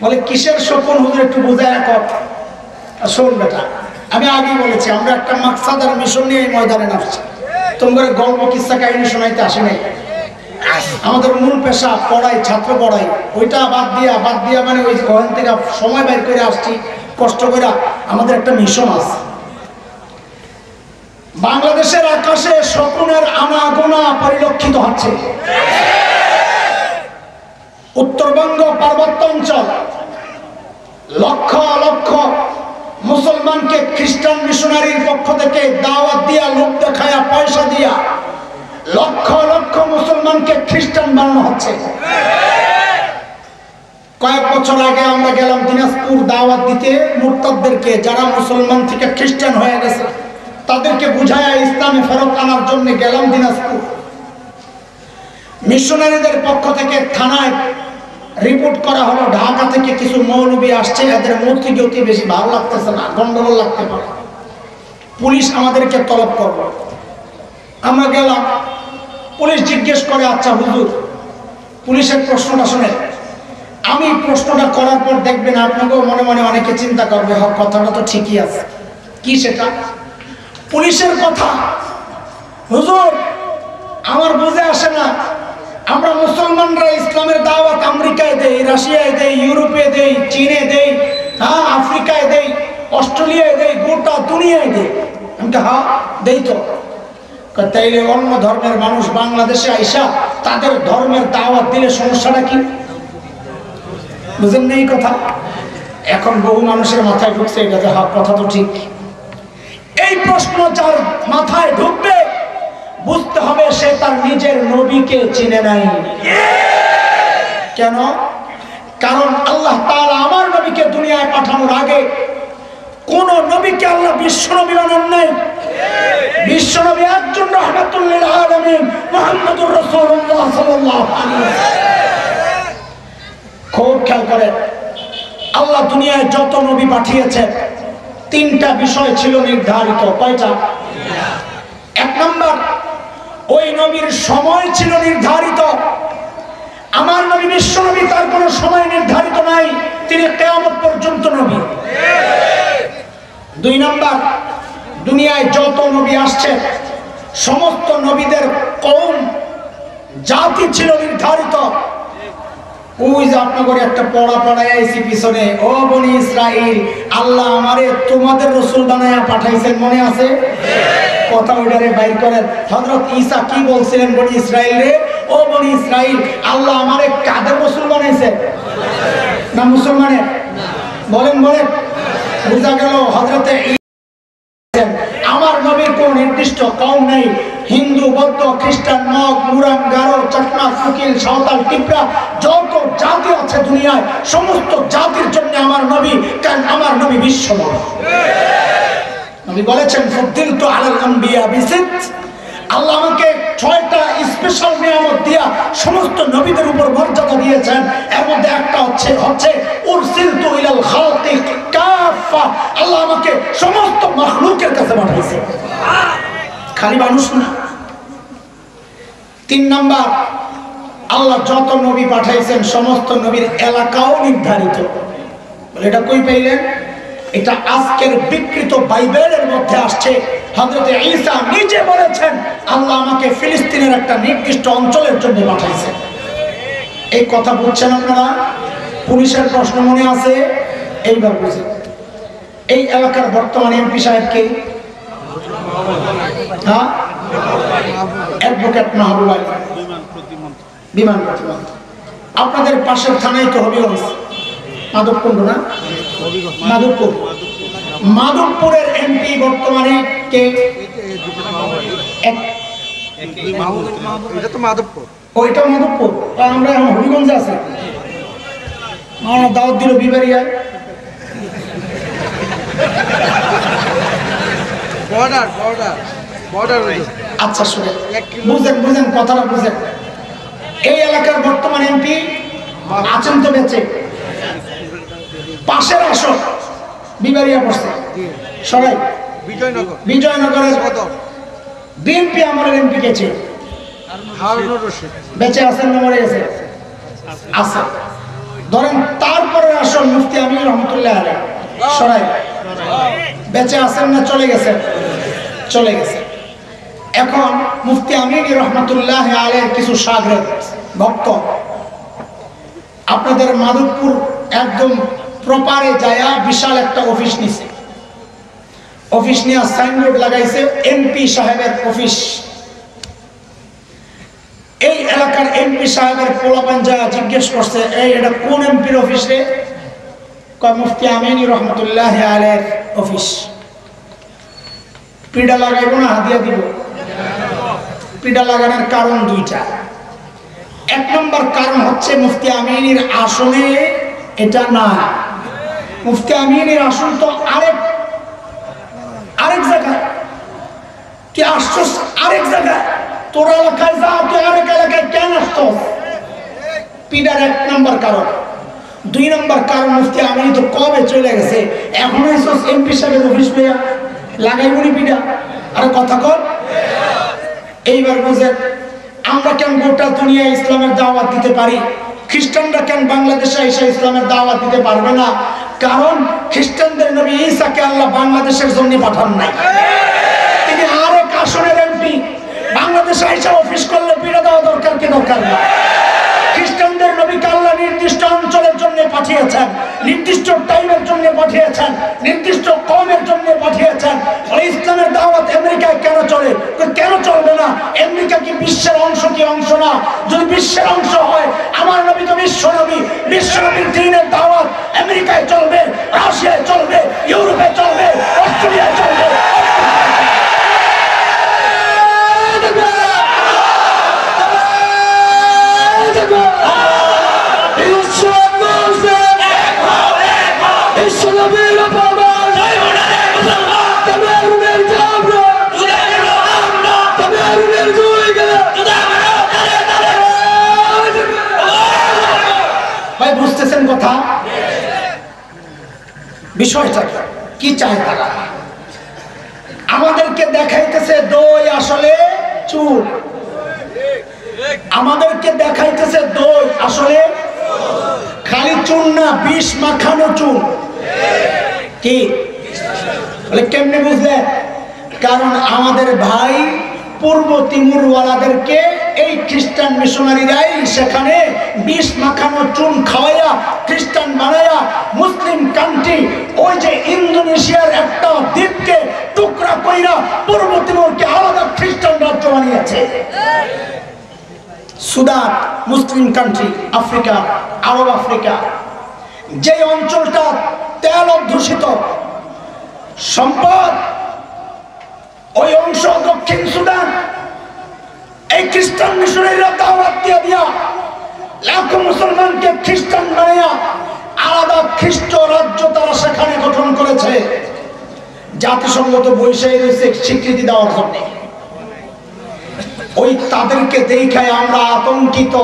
বলে কিসের স্বপন হুজুর একটু বোঝায় রাখ। শোন বেটা, আমি আগেই বলেছি আমরা একটা মাকসাদ আর মিশন নিয়ে এই ময়দানে নামছি। তোমাদের গল্প কিস্সা কাহিনী শোনাইতে আসে নাই। আমাদের মূল পেশা পড়াই, ছাত্র পড়াই। ওইটা বাদ দিয়া মানে ওই ওখান থেকে সময় বের করে আসছি কষ্ট করে। আমাদের একটা মিশন আছে। বাংলাদেশের আকাশে শকুনের আনাগোনা পরিলক্ষিত হচ্ছে। উত্তরবঙ্গ পার্বত্য অঞ্চল, লক্ষ লক্ষ মুসলমানকে খ্রিস্টান মিশনারির পক্ষ থেকে দাওয়াত দিয়া, লোক দেখায়া, পয়সা দিয়া লক্ষ লক্ষ মুসলমানকে খ্রিস্টান বানানো হচ্ছে। কয়েক বছর আগে আমরা গেলাম দিনাজপুর দাওয়াত দিতে মুরতাদদেরকে, যারা মুসলমান থেকে খ্রিস্টান হয়ে গেছে তাদেরকে বুঝায়া ইসলামে ফেরত আনার জন্য গেলাম দিনাজপুর। মিশনারিদের পক্ষ থেকে থানায় রিপোর্ট করা হলো ঢাকা থেকে কিছু মৌলবী আসছে, এদের মূর্তি জ্যোতি বেশি ভালো লাগতেছে না, গন্ডগোল লাগতে পারে, পুলিশ আমাদেরকে তলব করলো। আমরা গেলাম, পুলিশ জিজ্ঞেস করে, আচ্ছা হুজুর, পুলিশের প্রশ্নটা শুনে আমি প্রশ্নটা করার পর দেখবেন আপনাকেও মনে মনে অনেকে চিন্তা করবে, হক কথাটা তো ঠিকই আছে। কি সেটা? পুলিশের কথা, হুজুর আমার বুঝে আসে না, আমরা মুসলমানরা ইসলামের দাওয়াত আমেরিকায় দেই, রাশিয়ায় দেই, ইউরোপে দেই, চীনে দেই, হ্যাঁ আফ্রিকায় দেই, অস্ট্রেলিয়ায় দেই, গোটা দুনিয়ায় দেই। আমি হ্যাঁ দেই তো। তাইলে অন্য ধর্মের মানুষ বাংলাদেশে আইসা তাদের ধর্মের দাওয়াত দিলে সমস্যাটা কি? বুঝেন না এই কথা? এখন বহু মানুষের মাথায় ঢুকছে এটা যে হ্যাঁ কথা তো ঠিক। এই প্রশ্ন যার মাথায় ঢুকবে বুঝতে হবে সে তার নিজের নবীকে চিনে নাই। কেন? কারণ আল্লাহ তাআলা আমার নবীকে দুনিয়ায় পাঠানোর আগে কোন নবীকে আল্লাহ বিশ্বনবী বানান নাই। বিশ্বনবী একজন রাহমাতুল লিল আলামিন মুহাম্মদুর রাসূলুল্লাহ সাল্লাল্লাহু আলাইহি ওয়াসাল্লাম। খুব খেয়াল করেন, আল্লাহ দুনিয়ায় যত নবী পাঠিয়েছেন তিনটা বিষয় ছিল নির্ধারিত। কয়টা? এক নম্বর, ওই নবীর সময় ছিল নির্ধারিত। আমার নবী বিশ্বনবী, তার কোনো সময় নির্ধারিত নাই, তিনি কিয়ামত পর্যন্ত নবী। দুই নম্বর, দুনিয়ায় যত নবী আসছে সমস্ত নবীদের কওম জাতি ছিল নির্ধারিত। ওই যে আপনাদের একটা পড়া পড়ায় আইছি পিছনে, ও বনি ইসরাইল, আল্লাহ আমারে তোমাদের রাসূল বানায়া পাঠাইছেন, মনে আছে? কথা ওইটারে বাইর করেন। হযরত ঈসা কি বলছিলেন বনি ইসরাইল রে? ও বনি ইসরাইল, আল্লাহ আমারে কাদের রাসূল বানাইছে? না মুসলমানের? বলেন বলেন। বুঝা গেল হযরতে আমার নবীর কোন নির্দিষ্ট কওম নেই। হিন্দু, বৌদ্ধ, খ্রিস্টান, মগ, মুরাম, গারো, চাকমা, কুকিল, সাঁওতাল, টিপরা, যত জাতি আছে দুনিয়ায় সমস্ত জাতির জন্য আমার নবী, কারণ আমার নবী বিশ্ব নবী। নবী বলেছেন ফুদ্দিলতু আলাল আম্বিয়া বিসিত, আল্লাহ আমাকে 6টা স্পেশাল নিয়ামত দিয়া সমস্ত নবীদের উপর মর্যাদা দিয়েছেন। এর মধ্যে একটা হচ্ছে উরসিলতু ইলাল খালকি কাফা, আল্লাহ আমাকে সমস্ত মাখলুকের কাছে পাঠাইছে, খালি মানুষ না। 3 নাম্বার, আল্লাহ যত নবী পাঠাইছেন সমস্ত নবীর এলাকাও নির্ধারিত। এটা কই পাইলেন? এটা আজকের বিকৃত বাইবেলের মধ্যে আসছে। হযরত ঈসা নিজে বলেছেন আল্লাহ আমাকে ফিলিস্তিনের একটা নির্দিষ্ট অঞ্চলের জন্য পাঠাইছে। এই কথা বুঝছেন আপনারা? পুলিশের প্রশ্ন মনে আছে? এইবার বুঝেন। এই এলাকার বর্তমান এমপি সাহেব কে? হ্যাঁ, অ্যাডভোকেট মাহবুব আলী, বিমান প্রতিমন্ত্রী। আপনাদের পাশের থানায় তো হবিগঞ্জ, মাধবপুর না? মাধবপুর। মাধবপুরের এমপি বর্তমানে কে? এটা তো মাধবপুর। ওইটা মাধবপুর, আমরা এখন হবিগঞ্জে আছি। আমার দাওয়াত দিল বিবারিয়ায়। Border border border. আচ্ছা শুনে বুঝেন বুঝেন কথাটা বুঝেন। এই এলাকার বর্তমান এমপি আছেন তো বেঁচে? পাশের আসন বিবারিয়া পড়ছে সবাই, বিজয়নগর। বিজয়নগরের বিএনপি আমার এমপি গেছে, বেঁচে আছেন না মরে গেছে? আছে। ধরেন তারপরে আসন মুফতি আমিন রহমতুল্লাহ আলাইহি সরাই, বেঁচে আছেন না চলে গেছে? চলে গেছে। এখন মুফতি আমিন রহমতুল্লাহ আলাইহির কিছু শাগরেদ ভক্ত আপনাদের মাধবপুর একদম প্রপারে যায়া বিশাল একটা অফিস নিছে। অফিস নিয়ে সাইনবোর্ড লাগাইছে এমপি সাহেবের অফিস। এই এলাকার এমপি সাহেবের পোলাপান যা জিজ্ঞেস করছে, এই এটা কোন এমপির অফিস রে? মুফতি আমিনী রহমতুল্লাহ আলাইহির অফিস। পিডা লাগাইব না হাদিয়া দিব? পিডা লাগানোর কারণ দুইটা। এক নম্বর কারণ হচ্ছে মুফতি আমিনীর আসনে এটা না, মুফতি আমিনীর আসন তো আরেক জায়গায়। তুই আসছস আরেক জায়গায়, তোর এলাকায় যা, তুই আরেক এলাকায় কেন আসছস? পিডার এক নম্বর কারণ। দুই নম্বর কারণ, মুফতি আমিনী তো কবে চলে গেছে, এখন আসছস এমপি সাহেবের অফিস পেয়া লাগাইবনি পিডা। আর কথা কর, এইবার বুঝেন আমরা কেন গোটা দুনিয়া ইসলামের দাওয়াত দিতে পারি, খ্রিস্টানরা কেন বাংলাদেশে এসে ইসলামের দাওয়াত দিতে পারবে না? কারণ খ্রিস্টানদের নবী ঈসাকে আল্লাহ বাংলাদেশের জন্য পাঠান নাই, তিনি আরেক আসনের এমপি। বাংলাদেশে এসে অফিস করলে পিড়া দেওয়া দরকার কি দরকার না? খ্রিস্টানদের নবীকে আল্লাহ নির্দিষ্ট অঞ্চলের জন্য পাঠিয়েছেন, নির্দিষ্ট টাইমের জন্য পাঠিয়েছেন, নির্দিষ্ট কওমের জন্য পাঠিয়েছেন। ইসলামের দাওয়াত আমেরিকায় কেন চলে? কেন চলবে না? আমেরিকা কি বিশ্বের অংশ কি অংশ না? যদি বিশ্বের অংশ হয়, আমার নবী তো বিশ্ব নবী, বিশ্ব নবীর দ্বীনের দাওয়াত আমেরিকায় চলবে, রাশিয়ায় চলবে, ইউরোপে চলবে, অস্ট্রেলিয়ায় চলবে। ভাই বুঝতেছেন কথা? বিষয়টা কি চায় তারা? আমাদেরকে দেখাইতেছে দই আসলে চুল, আমাদেরকে দেখাইতেছে দই আসলে খালি চুন না, বিষ মাখানো চুন। কি বলে? কেমনে বুঝলেন? কারণ আমাদের ভাই পূর্ব তিমুরওয়ালাদেরকে এই খ্রিস্টান মিশনারিরাই সেখানে বিষ মাখানো চুন খাওয়াইয়া খ্রিস্টান বানাইয়া মুসলিম কান্ট্রি, ওই যে ইন্দোনেশিয়ার একটা দ্বীপকে টুকরা কইরা পূর্ব তিমুরকে আলাদা খ্রিস্টান রাজ্য বানিয়েছে। সুদান মুসলিম কান্ট্রি, আফ্রিকা, আরব আফ্রিকা, যে অঞ্চলটা তেল অধ্যুষিত সম্পদ, ওই অংশ দক্ষিণ সুদান, এই খ্রিস্টান মিশনারিরা দাওয়াত দিয়ে দিয়া লাখো মুসলমানকে খ্রিস্টান বানাইয়া আলাদা খ্রিস্ট রাজ্য তারা সেখানে গঠন করেছে। জাতিসংঘ তো বৈশাখী রয়েছে স্বীকৃতি দেওয়ার জন্য। ওই তাদেরকে দেখায় আমরা আতঙ্কিত,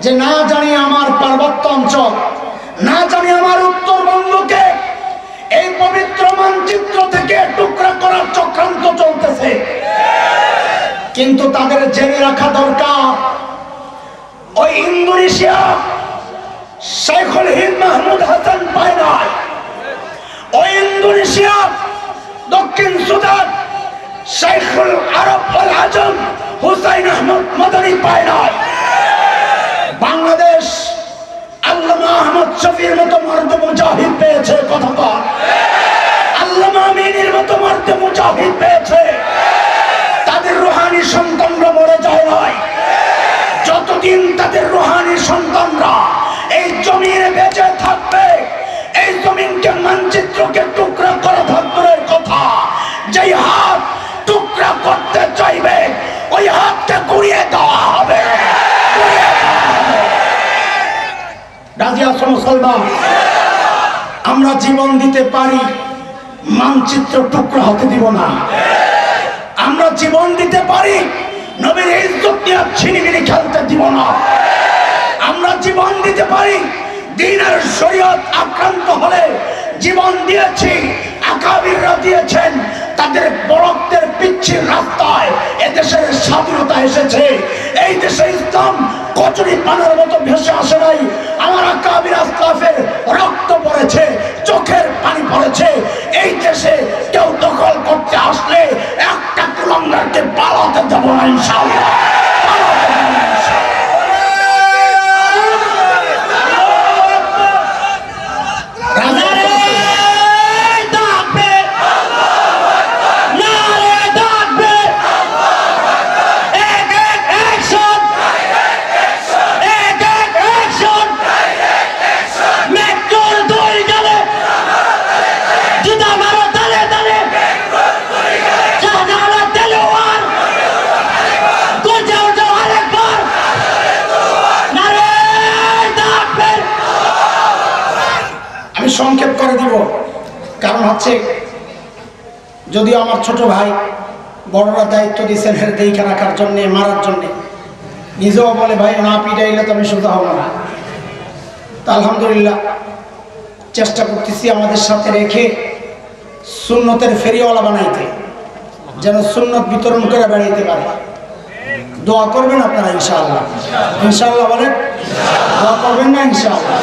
যে না জানি আমার পার্বত্য অঞ্চল, না জানি আমার উত্তরবঙ্গকে এই পবিত্র মানচিত্র থেকে টুকরা করার চক্রান্ত চলতেছে। কিন্তু তাদের জেনে রাখা দরকার, ওই ইন্দোনেশিয়া শাইখুল হিন্দ মাহমুদ হাসান পায় নাই, ওই ইন্দোনেশিয়া দক্ষিণ সুদান শাইখুল আরব আল আজম হুসাইন আহমদ মাদানী পায় নাই। বাংলাদেশ আল্লামা আহমদ শফির মতো মর্দ মুজাহিদ পেয়েছে। কথা বল। আল্লামা আমিনীর মতো মর্দ মুজাহিদ পেয়েছে। তাদের রুহানি সন্তানরা মরে যায় নাই। যতদিন তাদের রুহানি সন্তানরা এই জমিনে বেঁচে থাকবে, এই জমিনকে মানচিত্রকে টুকরা করা থাকবে কথা। যেই হাত টুকরা করতে চাইবে ওই হাতকে গুড়িয়ে দেওয়া হবে। রাজি আছো মুসলমান? আমরা জীবন দিতে পারি, মানচিত্র টুকরা হতে দিব না। আমরা জীবন দিতে পারি, নবীর ইজ্জত নিয়ে ছিনিমিনি খেলতে দিব না। আমরা জীবন দিতে পারি, দ্বীনের শরীয়ত আক্রান্ত হলে জীবন দিয়েছি, আকাবিররা দিয়েছেন। তাদের বরক্তের পিচ্ছির রাস্তায় এদেশের স্বাধীনতা এসেছে। এই দেশে ইসলাম কচুরি পানার মতো ভেসে আসে নাই। আমার আকাবির আসলাফের রক্ত পড়েছে, চোখের পানি পড়েছে। এই দেশে কেউ দখল করতে আসলে একটা কুলাঙ্গারকে পালাতে দেব না ইনশাআল্লাহ। Make সংক্ষেপ করে দিব, কারণ হচ্ছে যদিও আমার ছোট ভাই, বড়রা দায়িত্ব দিয়েছেন দেখে রাখার জন্যে, মারার জন্যে, নিজেও বলে ভাই না পিটাইলে তো আমি সোজা হব না। তা আলহামদুলিল্লাহ চেষ্টা করতেছি আমাদের সাথে রেখে সুন্নতের ফেরিওয়ালা বানাইতে, যেন সুন্নত বিতরণ করে বেড়াইতে পারে। দোয়া করবেন আপনারা ইনশাআল্লাহ, ইনশাআল্লাহ বলেন, দোয়া করবেন না ইনশাআল্লাহ?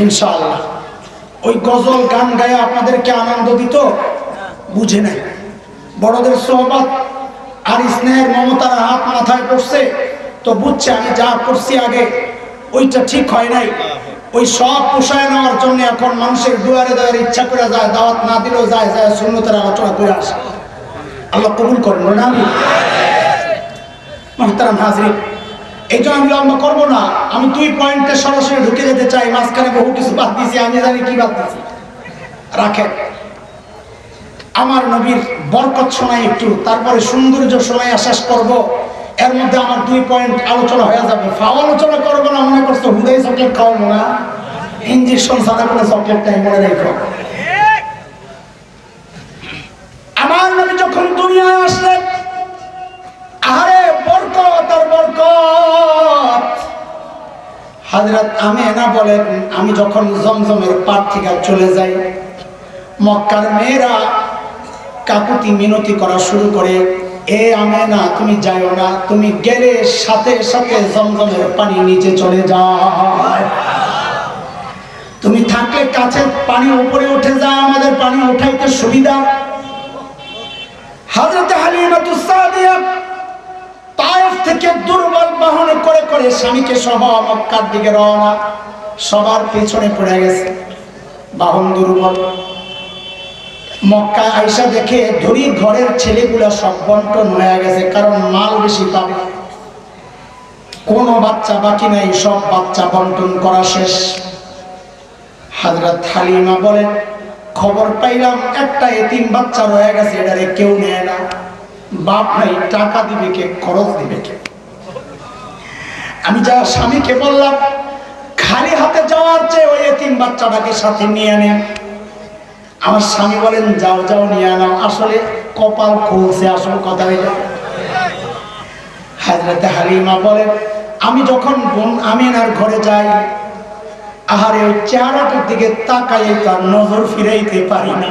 ইনশাআল্লাহ। ওই গজল গান গায়ে আপনাদেরকে আনন্দ দিত, বুঝে নাই। বড়দের সোহবত আর স্নেহের মমতার হাত মাথায় পড়ছে তো বুঝছে আমি যা করছি আগে ওইটা ঠিক হয় নাই। ওই সব পোষায় নেওয়ার জন্য এখন মানুষের দুয়ারে দুয়ারে ইচ্ছা করে যায়, দাওয়াত না দিলেও যায়, যায় সুন্নতের আলোচনা করে আসে। আল্লাহ কবুল করেন না। আমি মুহতারাম হাজরিন, এই জন্য আমি লম্বা করবো না। আমি 2 পয়েন্টে সরাসরি ঢুকে যেতে চাই, মাঝখানে বহু কিছু বাদ দিয়েছি, আমি জানি কি বাদ দিয়েছি। রাখেন, আমার নবীর বরকত শোনাই একটু, তারপরে সৌন্দর্য শোনাই শেষ করবো। এর মধ্যে আমার 2 পয়েন্ট আলোচনা হয়ে যাবে। ফাও আলোচনা করবো না মনে করছো, হুদাই চকলেট খাওয়াবো না, ইঞ্জেকশন ছাড়া কোনো চকলেট নাই, মনে রাখো। আমার নবী যখন দুনিয়ায় আসলেন, আরে বরকত আর বরকত। হযরত আমেনা বলেন, আমি যখন জমজমের পাড় থেকে চলে যাই, মক্কার মেয়েরা কাকুতি মিনতি করা শুরু করে, এ আমেনা তুমি যাইও না, তুমি গেলে সাথে সাথে জমজমের পানি নিচে চলে যায়, তুমি থাকলে কাছে পানি উপরে উঠে যায়, আমাদের পানি উঠাইতে সুবিধা। হযরত হালিমাতুস সাদিয়া তায়েফ থেকে দুর্বল বাহনে করে করে স্বামীকে সহ মক্কার দিকে রওনা, সবার পেছনে পড়ে গেছে, বাহন দুর্বল। মক্কা আইসা দেখে ধরি ঘরের ছেলেগুলা সব বন্টন হয়ে গেছে, কারণ মাল বেশি পাবে, কোনো বাচ্চা বাকি নাই, সব বাচ্চা বন্টন করা শেষ। হযরত হালিমা বলেন, খবর পাইলাম একটা এতিম বাচ্চা রয়ে গেছে, এটারে কেউ নেয় না, বাপ নাই, টাকা দিবে কে, খরচ দিবে কে? আমি যা স্বামীকে বললাম, খালি হাতে যাওয়ার চেয়ে ওই এতিম বাচ্চাটাকে সাথে নিয়ে নেন। আমার স্বামী বলেন, যাও যাও নিয়ে আনো। আসলে কপাল খুলছে, আসল কথা হইলো। হযরত হালিমা বলেন, আমি যখন বোন আমিনার ঘরে যাই, আহারে ওই চেহারাটার দিকে তাকাই তার নজর ফিরাইতে পারি না।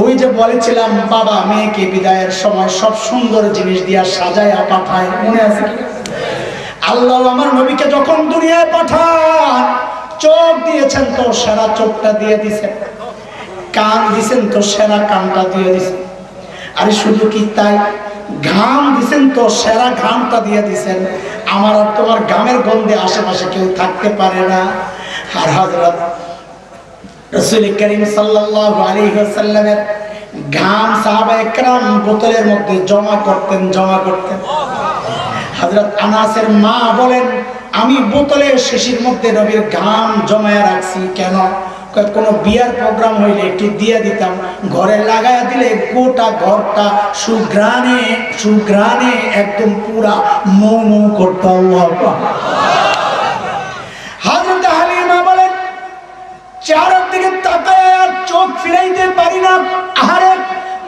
ওই যে বলেছিলাম বাবা মেয়েকে বিদায়ের সময় সব সুন্দর জিনিস দিয়া সাজায়া পাঠায়, মনে আছে কি? আল্লাহ আমার নবীকে যখন দুনিয়ায় পাঠান, চোখ দিয়েছেন তো সেরা চোখটা দিয়ে দিছেন, কান দিছেন তো সেরা কানটা দিয়ে দিছেন। আরে শুধু কি তাই, ঘাম দিছেন তো সেরা ঘামটা দিয়ে দিছেন। আমার আর তোমার ঘামের গন্ধে আশেপাশে কেউ থাকতে পারে না। আর হযরত রাসূল করিম সাল্লাল্লাহু আলাইহি ওয়াসাল্লামের ঘাম সাহাবায়ে কেরাম বোতলের মধ্যে জমা করতেন। হযরত আনাসের মা বলেন, আমি বোতলের শিশির মধ্যে নবীর ঘাম জমায়া রাখছি কেন? কোনো বিয়ার প্রোগ্রাম হইলে একটু দিয়ে দিতাম, ঘরে লাগায়া দিলে গোটা ঘরটা সুঘ্রাণে সুঘ্রাণে একদম পুরা মৌ মৌ করতো। হযরত হালিমা বলেন, চেহারার দিকে তাকায় আর চোখ ফিরাইতে পারি না। আহারে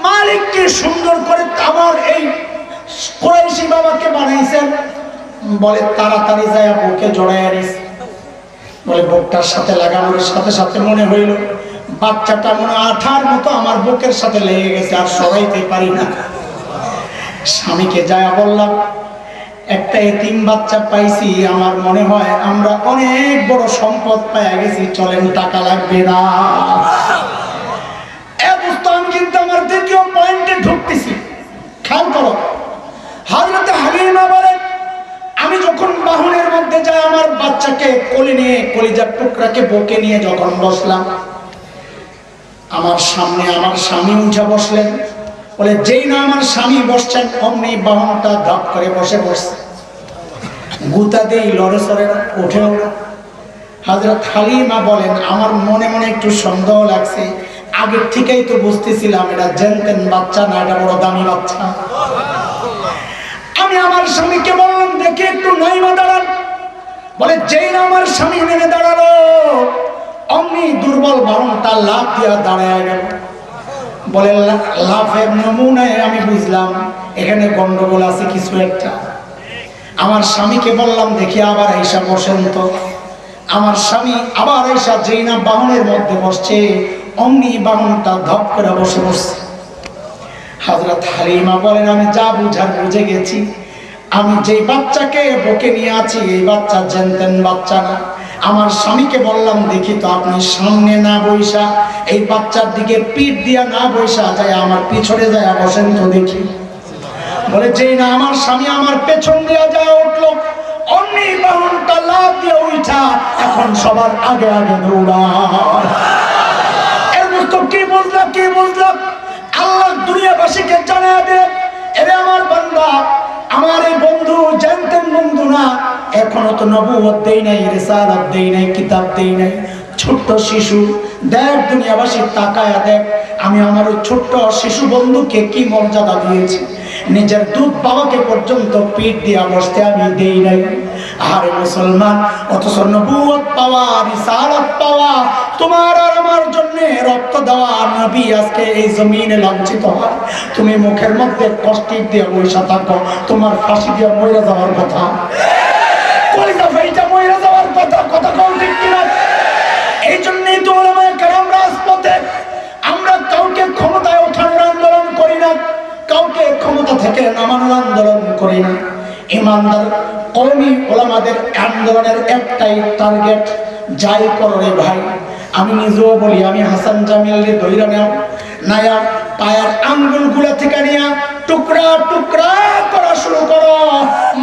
মালিককে সুন্দর করে আমার এই কুরাইশি বাবাকে বানাইছেন। বলে তাড়াতাড়ি যায় বুকে জড়াইয়া নিস। বলে বুকটার সাথে লাগানোর সাথে সাথে মনে হইল বাচ্চাটা মনে আঠার মতো আমার বুকের সাথে লেগে গেছে, আর সরাইতে পারি না। স্বামীকে যায় বললাম, একটা এতিম বাচ্চা পাইছি, আমার মনে হয় আমরা অনেক বড় সম্পদ পাইয়া গেছি, চলেন টাকা লাগবে না। আমি কিন্তু আমার দ্বিতীয় পয়েন্টে ঢুকতেছি, খেয়াল করো। হযরত হালিমা বলেন, আমি যখন বাহনের মধ্যে যাই, আমার বাচ্চাকে কোলে নিয়ে কলিজার টুকরাকে বুকে নিয়ে যখন বসলাম, আমার সামনে আমার স্বামী উঠে বসলেন। বলে যেই না আমার স্বামী বসছেন, অমনি বাহনটা ধাপ করে বসে বসছে, গুতা দিয়ে লড়ে সরে উঠে ওঠে। হযরত হালিমা বলেন, আমার মনে মনে একটু সন্দেহ লাগছে, আগের থেকেই তো বুঝতেছিলাম এটা জেনতেন বাচ্চা না, এটা বড় দামি বাচ্চা। আমি আমার স্বামীকে বললাম, দেখে একটু নাইমা দাঁড়ান। বলে যেই না আমার স্বামী নেমে দাঁড়ালো, অমনি দুর্বল বাহনটা লাফ দিয়া দাঁড়ায় গেল। বলে লাফের নমুনায় আমি বুঝলাম এখানে গন্ডগোল আছে কিছু একটা। আমার স্বামীকে বললাম দেখি আবার আইসা বসেন তো। আমার স্বামী আবার আইসা যেই না বাহনের মধ্যে বসছে অমনি বাহনটা ধপ করে বসে বসছে। হযরত হালিমা বলেন আমি যা বুঝার বুঝে গেছি, আমি যেই বাচ্চাকে বুকে নিয়ে আছি এই বাচ্চা জেনতেন বাচ্চা না। আমার স্বামীকে বললাম দেখি তো আপনি সামনে না বইসা এই বাচ্চার দিকে পিঠ দিয়া না বইসা যায় আমার পিছনে যায় বসেন তো দেখি। বলে যেই না আমার স্বামী আমার পেছন দিয়া যায় উঠলো, অমনি বাহনটা লাফ দিয়ে উঠা এখন সবার আগে আগে দৌড়ায়। এর মতো কি বুঝলাম কি বুঝলাম? আল্লাহ দুনিয়াবাসীকে জানায় দে, এরে আমার বান্দা, আমার এই বন্ধু জানতেন বন্ধু না, এখনো তো নবুয়ত দেই নাই, রিসালাত দেই নাই, কিতাব দেই নাই, ছোট্ট শিশু। দেখ দুনিয়াবাসী তাকায়া দেখ আমি আমার ওই ছোট্ট শিশু বন্ধুকে কি মর্যাদা দিয়েছি। নিজের দুধ বাবাকে পর্যন্ত পিঠ দিয়া বসতে আমি দেই নাই। আরে মুসলমান, অথচ নবুয়ত পাওয়া, রিসালাত পাওয়া, তোমার আর আমার জন্য রক্ত দেওয়া নবী আজকে এই জমিনে লাঞ্ছিত হয়। তুমি মুখের মধ্যে কষ্টিক দিয়ে বসে থাকো, তোমার ফাঁসি দিয়ে মরে যাওয়ার কথা, কলিজা ফাইটা মরে যাওয়ার কথা। কথা কও ঠিক কিনা? এই জন্যই তো ওলামায়ে কেরাম রাজপথে, আমরা কাউকে ক্ষমতায় ওঠানোর আন্দোলন করি না, কাউকে ক্ষমতা থেকে নামানোর আন্দোলন করি না। ইমানদার কওমি ওলামাদের আন্দোলনের একটাই টার্গেট, যাই করো রে ভাই। আমি নিজেও বলি, আমি হাসান জামিলকে ধইরা নাও নায়া পায়ের আঙ্গুলগুলা থেকে নিয়া টুকরা টুকরা করা শুরু করো,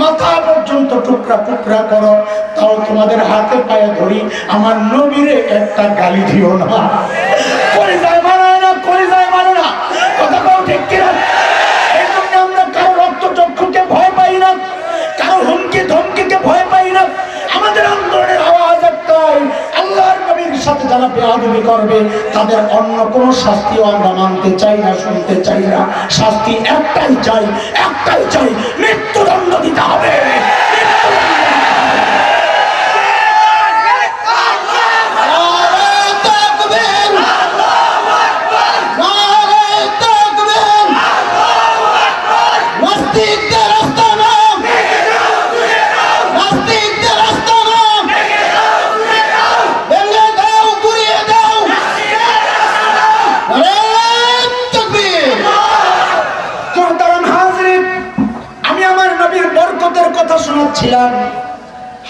মাথা পর্যন্ত টুকরা টুকরা করো, তাও তোমাদের হাতে পায়ে ধরি আমার নবীরে একটা গালি দিও না। কলিজায় মানো না, কলিজায় মানো না। কথা কও ঠিক কিনা? এই জন্য আমরা কারো রক্তচক্ষুকে ভয় পাই না, কারো হুমকি ধমকিকে ভয় পাই না। আমাদের আন্দোলনের আওয়াজ একটাই, আল্লাহর নবীর সাথে যারা বেয়াদবি করবে তাদের অন্য কোনো শাস্তিও আমরা মানতে চাই না, শুনতে চাই না। শাস্তি একটাই চাই, একটাই চাই, মৃত্যুদণ্ড দিতে হবে। শোনাচ্ছিলাম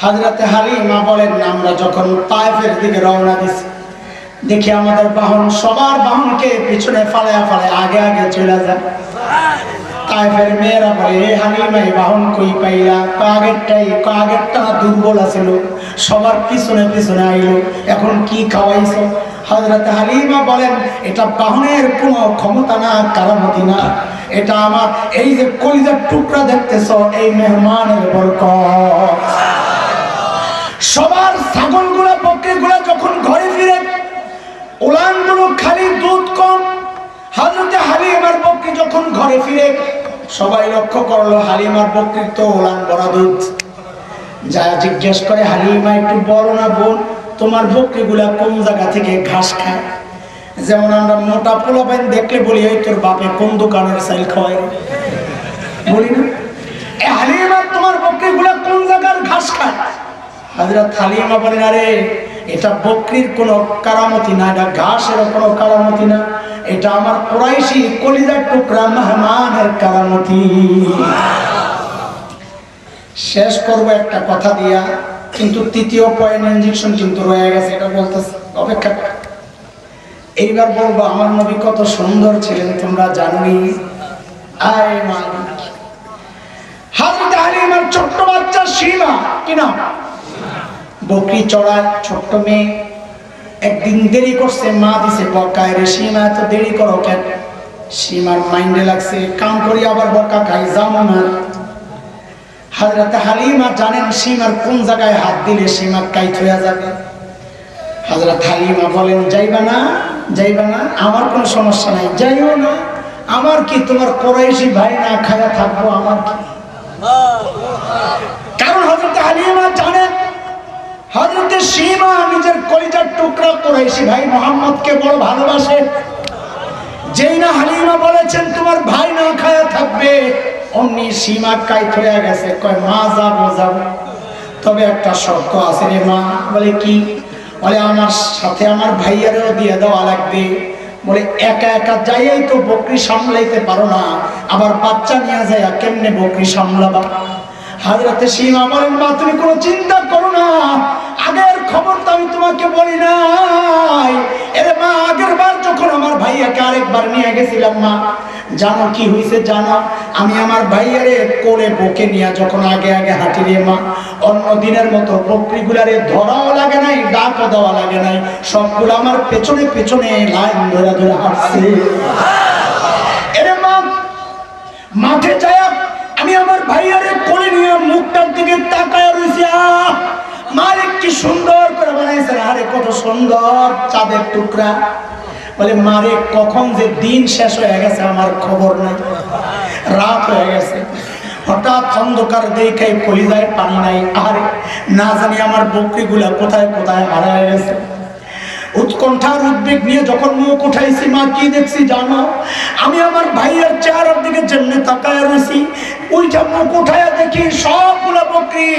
হযরতে হালিমা বলেন আমরা যখন তায়েফের দিকে রওনা দিছি, দেখি আমাদের বাহন সবার বাহনকে পিছনে ফালায়া ফালায়া আগে আগে চলে যায়। তায়েফের মেয়েরা বলে হালিমা এই বাহন কই পাইলা? আগেরটা দুর্বল আছিল, সবার পিছনে পিছনে আইলো, এখন কি খাওয়াইছো? হযরতে হালিমা বলেন এটা বাহনের কোনো ক্ষমতা না, কারামতি না, এটা আমার এই যে কলিজার টুকরা দেখতেছ এই মেহমানের বরকত। সবার ছাগলগুলা বকরিগুলা যখন ঘরে ফিরে উলানগুলো খালি দুধ কম, হযরতে হালিমার বকরি যখন ঘরে ফিরে সবাই লক্ষ্য করলো হালিমার বকরির তো উলান ভরা দুধ। যা জিজ্ঞেস করে হালিমা একটু বলো না বোন, তোমার বকরিগুলা কোন জায়গা থেকে ঘাস খায়? যেমন আমরা মোটা পোলাপাইন দেখলে বলি এই তোর বাপে কোন দোকানের চাইল খাওয়ায়, বলি না? এ হালিমা তোমার বকরিগুলা কোন জায়গার ঘাস খায়? হযরত হালিমা বলেন আরে এটা বকরির কোনো কারামতি না, এটা ঘাসের কোনো কারামতি না, এটা আমার কুরাইশি কলিজার টুকরা মেহমানের কারামতি। শেষ করবো একটা কথা দিয়া, কিন্তু তৃতীয় পয়েন্ট ইনজেকশন কিন্তু রয়ে গেছে, এটা বলতেছে অপেক্ষা। এইবার বলবো আমার নবী কত সুন্দর ছিলেন তোমরা জানোই। আয় মালিক, হযরত হালিমার ছোট্ট বাচ্চা সীমা, কি নাম? বকরি চড়ায় ছোট্ট মেয়ে, একদিন দেরি করছে, মা দিছে বকায়, রে সীমা এত দেরি করো কেন? সীমার মাইন্ডে লাগছে কাম করি আবার বকা খাই, যাবো না। হযরত হালিমা জানেন সীমার কোন জায়গায় হাত দিলে সীমা কাইত হয়ে যাবে। হযরত হালিমা বলেন যাইবা না, যাইবা না, আমার কোনো সমস্যা নাই, যাইও না, আমার কি, তোমার কুরাইশি ভাই না খায়া থাকবো, আমার কি? কারণ হযরত হালিমা জানেন হযরতে সীমা নিজের কলিজার টুকরা কুরাইশি ভাই মুহাম্মদকে বড় ভালোবাসে। যেই না হালিমা বলেছেন তোমার ভাই না খায়া থাকবে, অমনি সীমা কাইত হয়ে গেছে, কয় মা যাবো যাবো, তবে একটা শর্ত আছে রে মা। বলে কি? বলে আমার সাথে আমার ভাইয়ারেও দিয়ে দেওয়া লাগবে। বলে একা একা যাইয়াই তো বকরি সামলাইতে পারো না, আবার বাচ্চা নিয়ে যাইয়া কেমনে বকরি সামলাবা? হযরতে সীমা বলেন মা তুমি কোনো চিন্তা করো না, আগের খবর তো আমি তোমাকে বলি নাই। এরে মা আগের বার যখন আমার ভাইয়াকে আরেকবার নিয়ে গেছিলাম মা, জানো কি হয়েছে জানো? আমি আমার ভাইয়ারে কোলে বুকে নিয়ে যখন আগে আগে হাঁটি রে মা, অন্য দিনের মতো বকরিগুলারে ধরাও লাগে নাই, ডাকও দেওয়া লাগে নাই, সবগুলো আমার পেছনে পেছনে লাইন ধরে ধরে হাঁটছে। এরে মা মাঠে যায় আমি আমার ভাইয়ারে কোলে নিয়ে মুখটার দিকে তাকায় রয়েছি, মালিক কি সুন্দর করে বানাইছেন, আরে কত সুন্দর চাঁদের টুকরা। বলে মারে কখন যে দিন শেষ হয়ে গেছে আমার খবর নাই, রাত হয়ে গেছে। হঠাৎ অন্ধকার দেখে কলিজায় পানি নাই, আরে না জানি আমার বকরিগুলা কোথায় কোথায় হারায় গেছে। উৎকণ্ঠার উদ্বেগ নিয়ে যখন মুখ উঠাইছি মা কি দেখছি জানো? আমি আমার ভাইয়ের চেহারার দিকে যেমনি তাকায় রয়েছি, ওইটা মুখ উঠাইয়া দেখি সবগুলা বকরি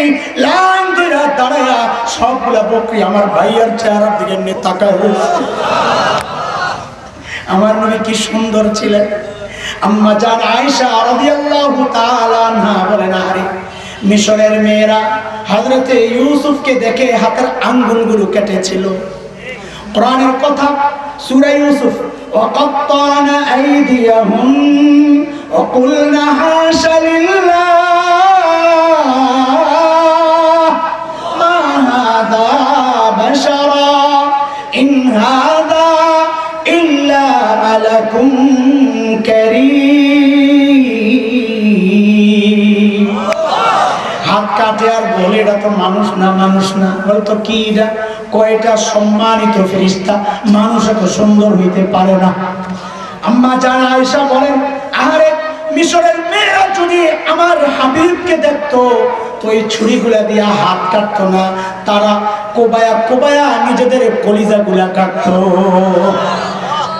লাইন ধরে দাঁড়ায়া, সবগুলা বকরি আমার ভাইয়ের চেহারার দিকে এমনি তাকায় রয়েছে। আমার নবী কি সুন্দর ছিলেন। আম্মা জান আয়েশা রাদিয়াল্লাহু তাআলা আনহা বলেন, আরে মিশরের মেয়েরা হযরতে ইউসুফকে দেখে হাতের আঙ্গুলগুলো কেটেছিল। কোরআনের কথা সূরা ইউসুফ, ওয়াকাত্তানা আইদিয়াহুম ওয়াকুলনা হাশা লিল্লাহ মা হাযা বাশারা ইন হাযা ইল্লা মালাকুম কারীম। হাত কাটে আর বলে এটা তো মানুষ না, মানুষ না। বলতো কি এটা? কয়টা সম্মানিত ফেরেশতা, মানুষ এত সুন্দর হইতে পারে না। আম্মা জান আয়েশা বলেন, আরে মিশরের মেয়েরা যদি আমার হাবিবকে দেখতো তো এই ছুরিগুলা দিয়া হাত কাটতো না, তারা কোবায়া কোবায়া নিজেদের কলিজাগুলা কাটতো।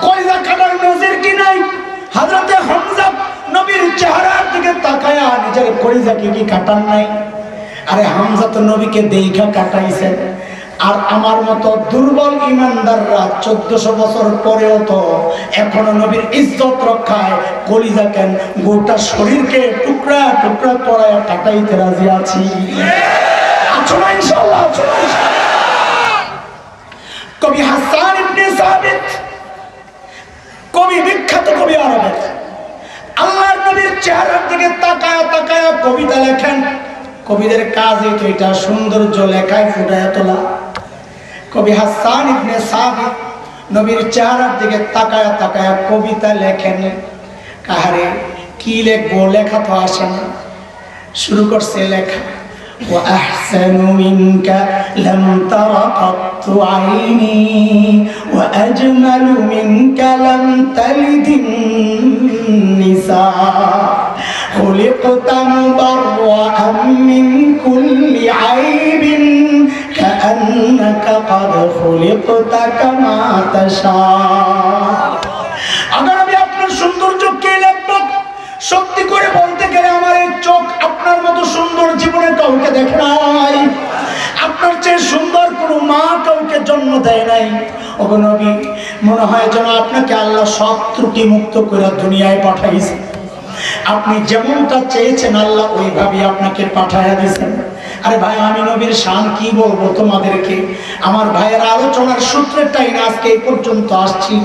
কলিজা কাটার নজির কি নাই? হযরতে হামজা নবীর চেহারার দিকে তাকায়া নিজের কলিজাকে কি কাটান নাই? আরে হামজা তো নবীকে দেখা কাটাইছেন। আর আমার মতো দুর্বল ইমানদাররা 1400 বছর পরেও তো এখনো নবীর ইজ্জত রক্ষায় কলিজা কেন গোটা শরীরকে টুকরা টুকরা করায় কাটাইতে রাজি আছি। আছো না ইনশাআল্লাহ? আছো না ইনশাআল্লাহ? কবি হাসান ইবনে সাবিত, কবি, বিখ্যাত কবি আরবের, আল্লাহর নবীর চেহারার দিকে তাকায়া তাকায়া কবিতা লেখেন। কবিদের কাজই তো এটা, সৌন্দর্য লেখায় ফুটায় তোলা। কবি হাসান ইবনে সাবিত নবীর চেহারার দিকে তাকায়া তাকায়া কবিতা লেখেন। কাহারে কি লিখবো, লেখা তো আসে না। শুরু করছে লেখা, ওয়া আহসানু মিনকা লাম তারা কাত্তু আইনি ওয়া আজমালু মিনকা লাম তালিদিন নিসা খুলিকতা মুবাররাআন মিন কুল্লি আইবিন কাআন্নাকা ক্বাদ খুলিকতা কামা তাশা। আগার আমি আপনার সৌন্দর্য কে লিখব? সত্যি করে বলতে গেলে আমার এই চোখ আপনার মতো সুন্দর জীবনে কাউকে দেখে নাই। আপনার চেয়ে সুন্দর কোনো মা কাউকে জন্ম দেয় নাই। ওগো নবী, মনে হয় যেন আপনাকে আল্লাহ সব ত্রুটি মুক্ত করে দুনিয়ায় পাঠাইছে। আপনি যেমনটা চেয়েছেন আল্লাহ ওইভাবে আপনাকে পাঠাইয়া দিয়েছেন। আরে ভাই, আমি নবীর শান কি বলবো তোমাদেরকে? আমার ভাইয়ের আলোচনার সূত্রেরটাই না আজকে এই পর্যন্ত আসছি।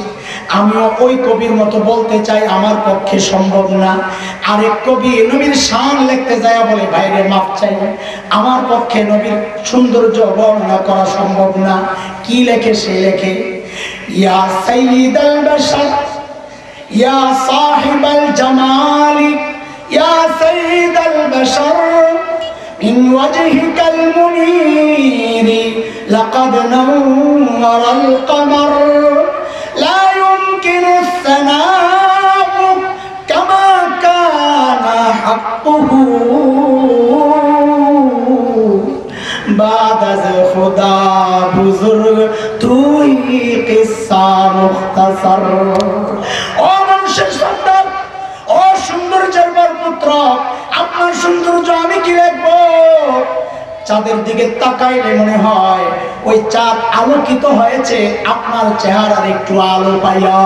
আমিও ওই কবির মতো বলতে চাই, আমার পক্ষে সম্ভব না। আরেক কবি নবীর শান লিখতে যায় বলে ভাইরে মাপ চাই, আমার পক্ষে নবীর সৌন্দর্য বর্ণনা করা সম্ভব না। কি লেখে? সে লেখে, ইয়া সাইয়্যিদাল বাশার ইয়া সাহিবাল জামালি ইয়া সাইয়্যিদাল বাশার মিন ওয়াজহিকাল মুনীরি লাকাদ নাওয়ারাল কমার লা ইউমকিনু সানাউ কামা কানা হাক্কুহু বাদা খুদা মুখতাসার। ও মানুষের সন্তান, ও সৌন্দর্যের পুত্র, আপনার সৌন্দর্য আমি কি লিখবো? চাঁদের দিকে তাকাইলে মনে হয় ওই চাঁদ আলোকিত হয়েছে আপনার চেহারার একটু আলো পাইয়া।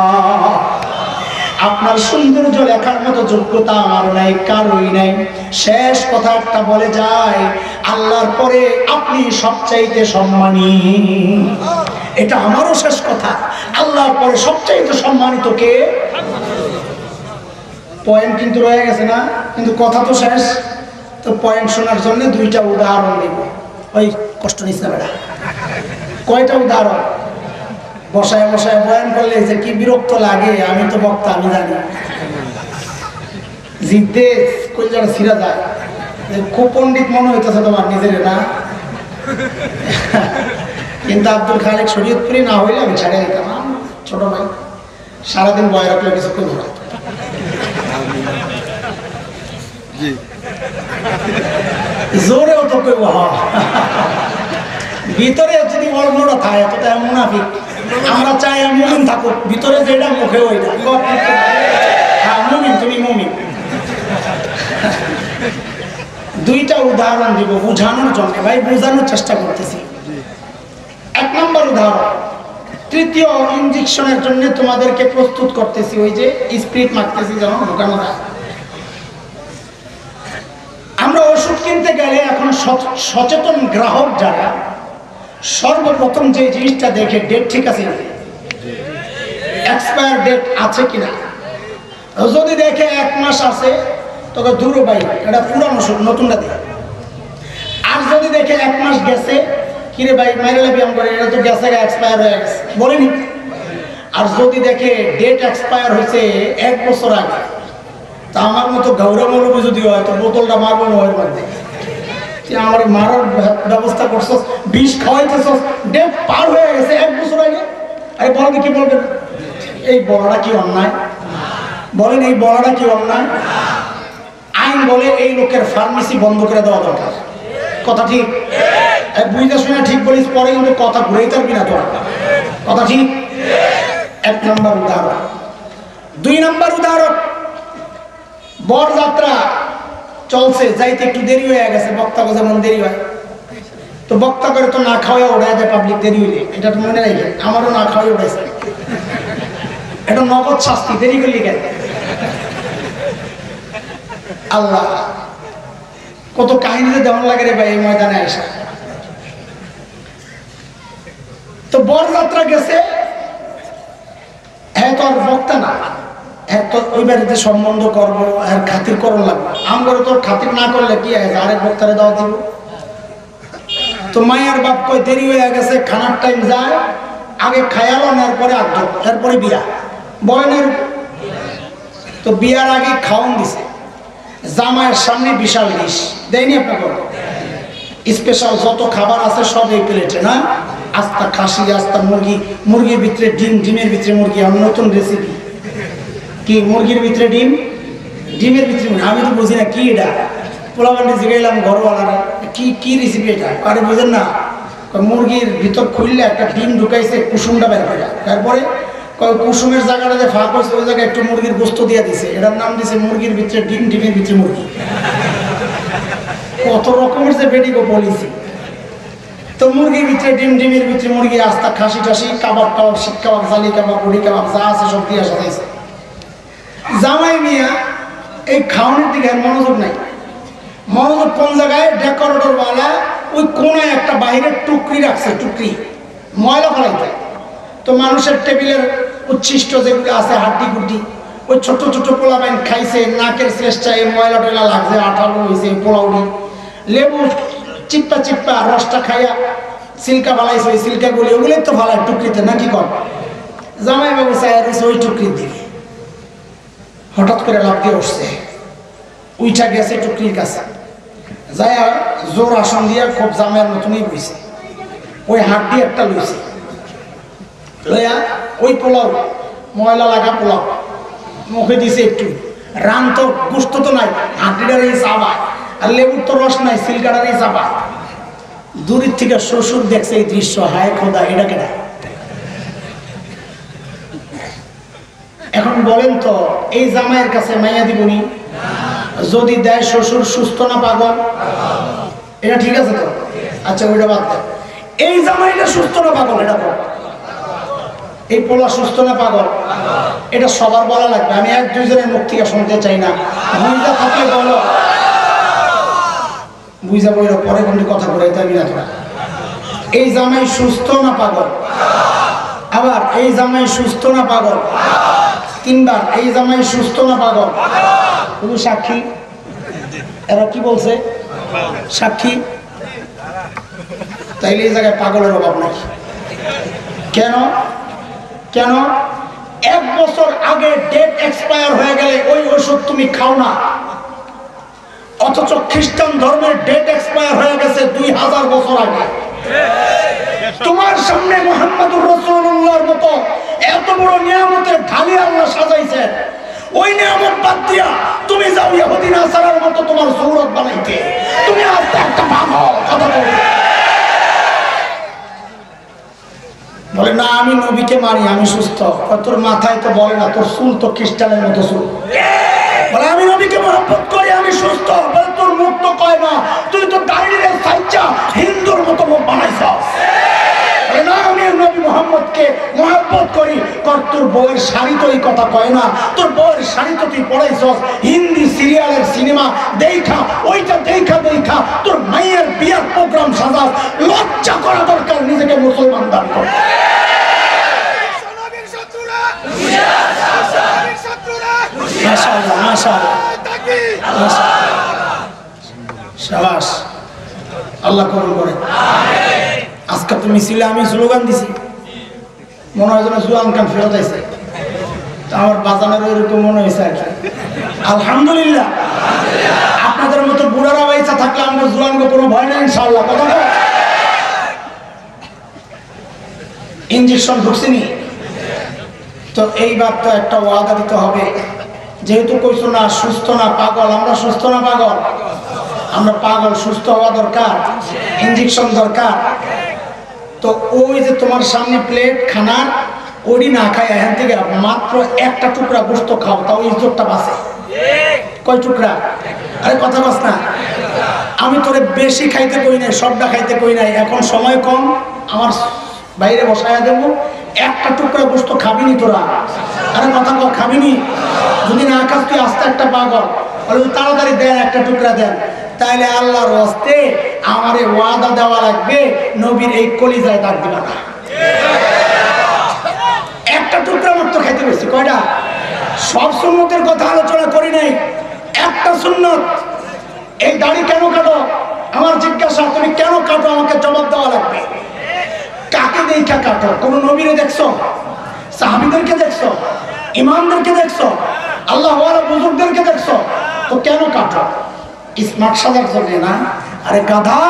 আপনার সৌন্দর্য লেখার মতো যোগ্যতা আমার নাই, কারোই নাই। শেষ কথা একটা বলে যায়, আল্লাহর পরে আপনি সবচাইতে সম্মানী। এটা আমারও শেষ কথা, আল্লাহর পরে সবচাইতে সম্মানিত কে? পয়েন্ট কিন্তু রয়ে গেছে না, কিন্তু কথা তো শেষ। তো পয়েন্ট শোনার জন্য দুইটা উদাহরণ দিব। ওই কষ্ট নিস না বেটা। কয়টা উদাহরণ? বসায় বসায় বয়ান করলে যে কি বিরক্ত লাগে, আমি তো বক্তা, আমি জানি। জিদ্দে কই যারা ছিঁড়া যায়, খুব পণ্ডিত মনে হইতেছে তোমার নিজের না। কিন্তু আব্দুল খালেক শরীয়তপুরি না হইলে আমি ছাড়িয়ে দিতাম। ছোট ভাই সারাদিন বয় রাখলে কিছু করবো না। জোরেও তো কইব, ভিতরে যদি বড় থাকে তো তাই মুনাফিক। আমরা চাই মুমিন থাকুক, ভিতরে যেটা মুখে ওইটা। হ্যাঁ মুমিন, তুমি মুমিন। দুইটা উদাহরণ দিব বুঝানোর জন্য, ভাই বোঝানোর চেষ্টা করতেছি। এক নম্বর উদাহরণ, তৃতীয় ইনজেকশনের জন্য তোমাদেরকে প্রস্তুত করতেছি। ওই যে স্পিরিট মারতেছি যেন ঢোকানো যায়। আমরা ওষুধ কিনতে গেলে এখন সচেতন গ্রাহক যারা, সর্বপ্রথম যে জিনিসটা দেখে ডেট ঠিক আছে না, এক্সপায়ার ডেট আছে কিনা। যদি দেখে 1 মাস আছে তোকে দূর ভাই, এটা পুরানো ওষুধ, নতুনটা দিয়ে। আর যদি দেখে 1 মাস গেছে, কিরে ভাই মাইরেলা ব্যায়াম করে, এটা তো গেছে, এক্সপায়ার হয়ে গেছে বলেনি। আর যদি দেখে ডেট এক্সপায়ার হয়েছে 1 বছর আগে, তা আমার মতো গৌরা মৌলবী যদি হয় তো বোতলটা মারবো ওর মধ্যে। আমার মারার ব্যবস্থা করছো, বিষ খাওয়াইতেছ, ডেট পার হয়ে গেছে 1 বছর আগে। আরে বলেন কি বলবেন? এই বলাটা কি অন্যায়? বলেন এই বলাটা কি অন্যায়? আইন বলে এই লোকের ফার্মেসি বন্ধ করে দেওয়া দরকার। কথা ঠিক? বুঝতে শুনে ঠিক বলিস, পরে কিন্তু কথা ঘুরেই থাকবি না তোর। কথা ঠিক? 1 নম্বর উদাহরণ। 2 নম্বর উদাহরণ, বরযাত্রা চলছে, যাইতে একটু দেরি হয়ে গেছে, বক্তা যেমন দেরি হয়, তো বক্তা করে তো না খাওয়া ওড়ায় দেয় পাবলিক দেরি হইলে। এটা তো মনে রাখে, আমারও না খাওয়াই উঠেছে। এটা নগদ শাস্তি, দেরি করলি কেন? আল্লাহ, কত কাহিনীতে যেমন লাগে রে ভাই এই ময়দানে আসা। তো বরযাত্রা গেছে, হ্যাঁ তো আর বক্তা না, হ্যাঁ তো ওই বাড়িতে সম্বন্ধ করবো, আর খাতির করণ লাগবে। আমগরে তোর খাতির না করলে কি আছে, আরেক বক্তারে দাওয়া দিব। তো মায়ের বাপ কই দেরি হয়ে গেছে, খানার টাইম যায়, আগে খায়ালো, এরপরে আগ্রহ, এরপরে বিয়া। বলেন তো বিয়ার আগে খাওয়ান দিছে, জামাইয়ের সামনে বিশাল ডিশ দেয়নি আপনাকে, স্পেশাল যত খাবার আছে সব এই প্লেটে না। আস্তা খাসি, আস্তা মুরগি, মুরগির ভিতরে ডিম, ডিমের ভিতরে মুরগি। আমার নতুন রেসিপি কি, মুরগির ভিতরে ডিম, ডিমের ভিতরে মুরগি। আমি তো বুঝি না কি এটা, পোলাপান্ডি জিগাইলাম ঘরওয়ালারা কি কি রেসিপি এটা, আরে বুঝেন না। মুরগির ভিতর খুললে একটা ডিম ঢুকাইছে, কুসুমটা বের করে, তারপরে কুসুমের জায়গাটা যে ফাঁক হয়েছে ওই জায়গায় একটু মুরগির গোস্ত দিয়ে দিছে, এটার নাম দিছে মুরগির ভিতরে ডিম, ডিমের ভিতরে মুরগি। কত রকমের যে বেডিগো বলেছি। তো মুরগির ভিতরে ডিম, ডিমের ভিতরে মুরগি, আস্তা খাসি টাসি, কাবাব টাবাব, শিক কাবাব, জালি কাবাব, বড়ি কাবাব, যা আছে সব দিয়ে সাজাইছে। জামাই মিয়া এই খাওয়ানোর দিকে মনোযোগ নাই। মনোযোগ কোন জায়গায়, ডেকোরেটর ওয়ালা ওই কোনায় একটা বাইরের টুকরি রাখছে, টুকরি ময়লা ফেলাইতে। তো মানুষের টেবিলের উচ্ছিষ্ট যেগুলো আছে, হাড্ডি গুড্ডি, ওই ছোট ছোট পোলাপাইন খাইছে, নাকের শ্রেষ্ঠা এই ময়লা টয়লা লাগছে, আঠালো হয়েছে, পোলাউডি লেবু চিপ্পা চিপ্পা রসটা খাইয়া সিল্কা ফালাইছে, ওই সিল্কাগুলি ওগুলোই তো ফালায় টুকরিতে, নাকি কর। জামাই বাবু চাই ওই টুকরির দিকে, হঠাৎ করে লাভ দিয়ে উঠছে, উইঠা গেছে টুকরির কাছে, যায় জোর আসন দিয়া খুব জামাইয়ের মতনই বইছে, ওই হাড্ডি একটা লইছে, লইয়া ওই পোলাও ময়লা লাগা পোলাও মুখে দিছে একটু, রান তো গোস্ত তো নাই, হাড্ডিটার এই চাপা, আর লেবুর তো রস নাই, সিলকাটার এই চাপা। দূরের থেকে শ্বশুর দেখছে এই দৃশ্য, হায় খোদা এটা কেনা। এখন বলেন তো এই জামাইয়ের কাছে মাইয়া দিবনি? যদি দেয় শ্বশুর সুস্থ না পাগল? এটা ঠিক আছে তো? আচ্ছা ওইটা বাদ দেন। এই জামাইটা সুস্থ না পাগল এটা বল। এই পোলা সুস্থ না পাগল এটা সবার বলা লাগবে। আমি এক দুইজনের মুখ থেকে শুনতে চাই না। বুঝা থাকলে বলো, বুঝা বইল পরে কোনটি কথা বলে তাই না তোরা। এই জামাই সুস্থ না পাগল? আবার এই জামাই সুস্থ না পাগল? তিনবার এই জামাই সুস্থ না পাগল? শুধু সাক্ষী। এরা কি বলছে? সাক্ষী। তাইলে এই জায়গায় পাগলের অভাব নাই। কেন? কেন? 1 বছর আগে ডেট এক্সপায়ার হয়ে গেলে ওই ওষুধ তুমি খাও না, অথচ খ্রিস্টান ধর্মের ডেট এক্সপায়ার হয়ে গেছে 2000 বছর আগে। তোমার সামনে মুহাম্মদুর রাসূলুল্লাহর মতো এত বড় নিয়ামতের ঢালি আল্লাহ সাজাইছে, ওই নিয়ামত বাদ দিয়া তুমি যাও ইহুদি নাসারার মতো তোমার সূরত বানাইতে। তুমি আস্তে একটা পাগল। কথা বলে না আমি নবীকে মানি, আমি সুস্থ। তোর মাথায় তো বলে না, তোর চুল তো খ্রিস্টানের মতো চুল। বলে আমি নবীকে মহব্বত করি, আমি সুস্থ। বলে তোর মুখ তো কয় না, তুই তো দাঁড়িয়ে সাইচা হিন্দুর মতো মুখ বানাইছ। বলে না আমি নবী মুহাম্মদকে মহব্বত করি। কর তোর বউয়ের শাড়ি তো এই কথা কয় না, তোর বউয়ের শাড়ি তো তুই পড়াইছ হিন্দি সিরিয়ালের সিনেমা দেখা, ওইটা দেখা দেখা তোর মায়ের বিয়ার প্রোগ্রাম সাজাস। লজ্জা করা দরকার, নিজেকে মুসলমান দান কর। মাশাআল্লাহ মাশাআল্লাহ শাবাশ, আল্লাহ কবুল করে। আজকে তো মিছিলে আমি স্লোগান দিছি, মনে হয় যেন জুয়ান খান ফেরত আইছে। আমার বাজানোর এরকম মনে হয়েছে আর কি। আলহামদুলিল্লাহ, আপনাদের মতো বুড়ারা বাইসা থাকলে আমরা জুয়ানকে কোনো ভয় নেই ইনশাআল্লাহ। কথা বল। ইনজেকশন ঢুকছিনি তো এইবার তো একটা ওয়াদা দিতে হবে। যেহেতু কইছো না সুস্থ না পাগল, আমরা সুস্থ না পাগল? আমরা পাগল। সুস্থ হওয়া দরকার, ইনজেকশন দরকার। তো ওই যে তোমার সামনে প্লেট খানা, ওডি না খাই এখান থেকে মাত্র একটা টুকরা গোস্ত খাও, তাও ইজ্জতটা বাঁচে। কয় টুকরা? আরে কথা বাস না। আমি তোরে বেশি খাইতে কই নাই, সবটা খাইতে কই নাই। এখন সময় কম, আমার বাইরে বসায়া দেবো, একটা টুকরা গোস্ত খাবিনি তোরা? আরে কথা কও, খাবিনি? যদি না খাস তুই আস্তে একটা পাগল। তাড়াতাড়ি দেন, একটা টুকরা দেন। তাইলে আল্লাহর হস্তে আমারে ওয়াদা দেওয়া লাগবে, নবীর এই কলিজায় দাগ দিবা না। একটা টুকরা মাত্র খাইতে বসছি। কয়টা? সব সুন্নতের কথা আলোচনা করি নাই, একটা সুন্নত। এই দাড়ি কেন কাটো? আমার জিজ্ঞাসা, তুমি কেন কাটো? আমাকে জবাব দেওয়া লাগবে। কাকে দেখা কাটো? কোন নবীরে দেখছো? সাহাবীদেরকে দেখছো? ইমামদেরকে দেখছো? আল্লাহ ওয়ালা বুজুর্গদেরকে দেখছো? তো কেন কাটো? স্মার্ট সাজার জন্য না? আরে গাধা,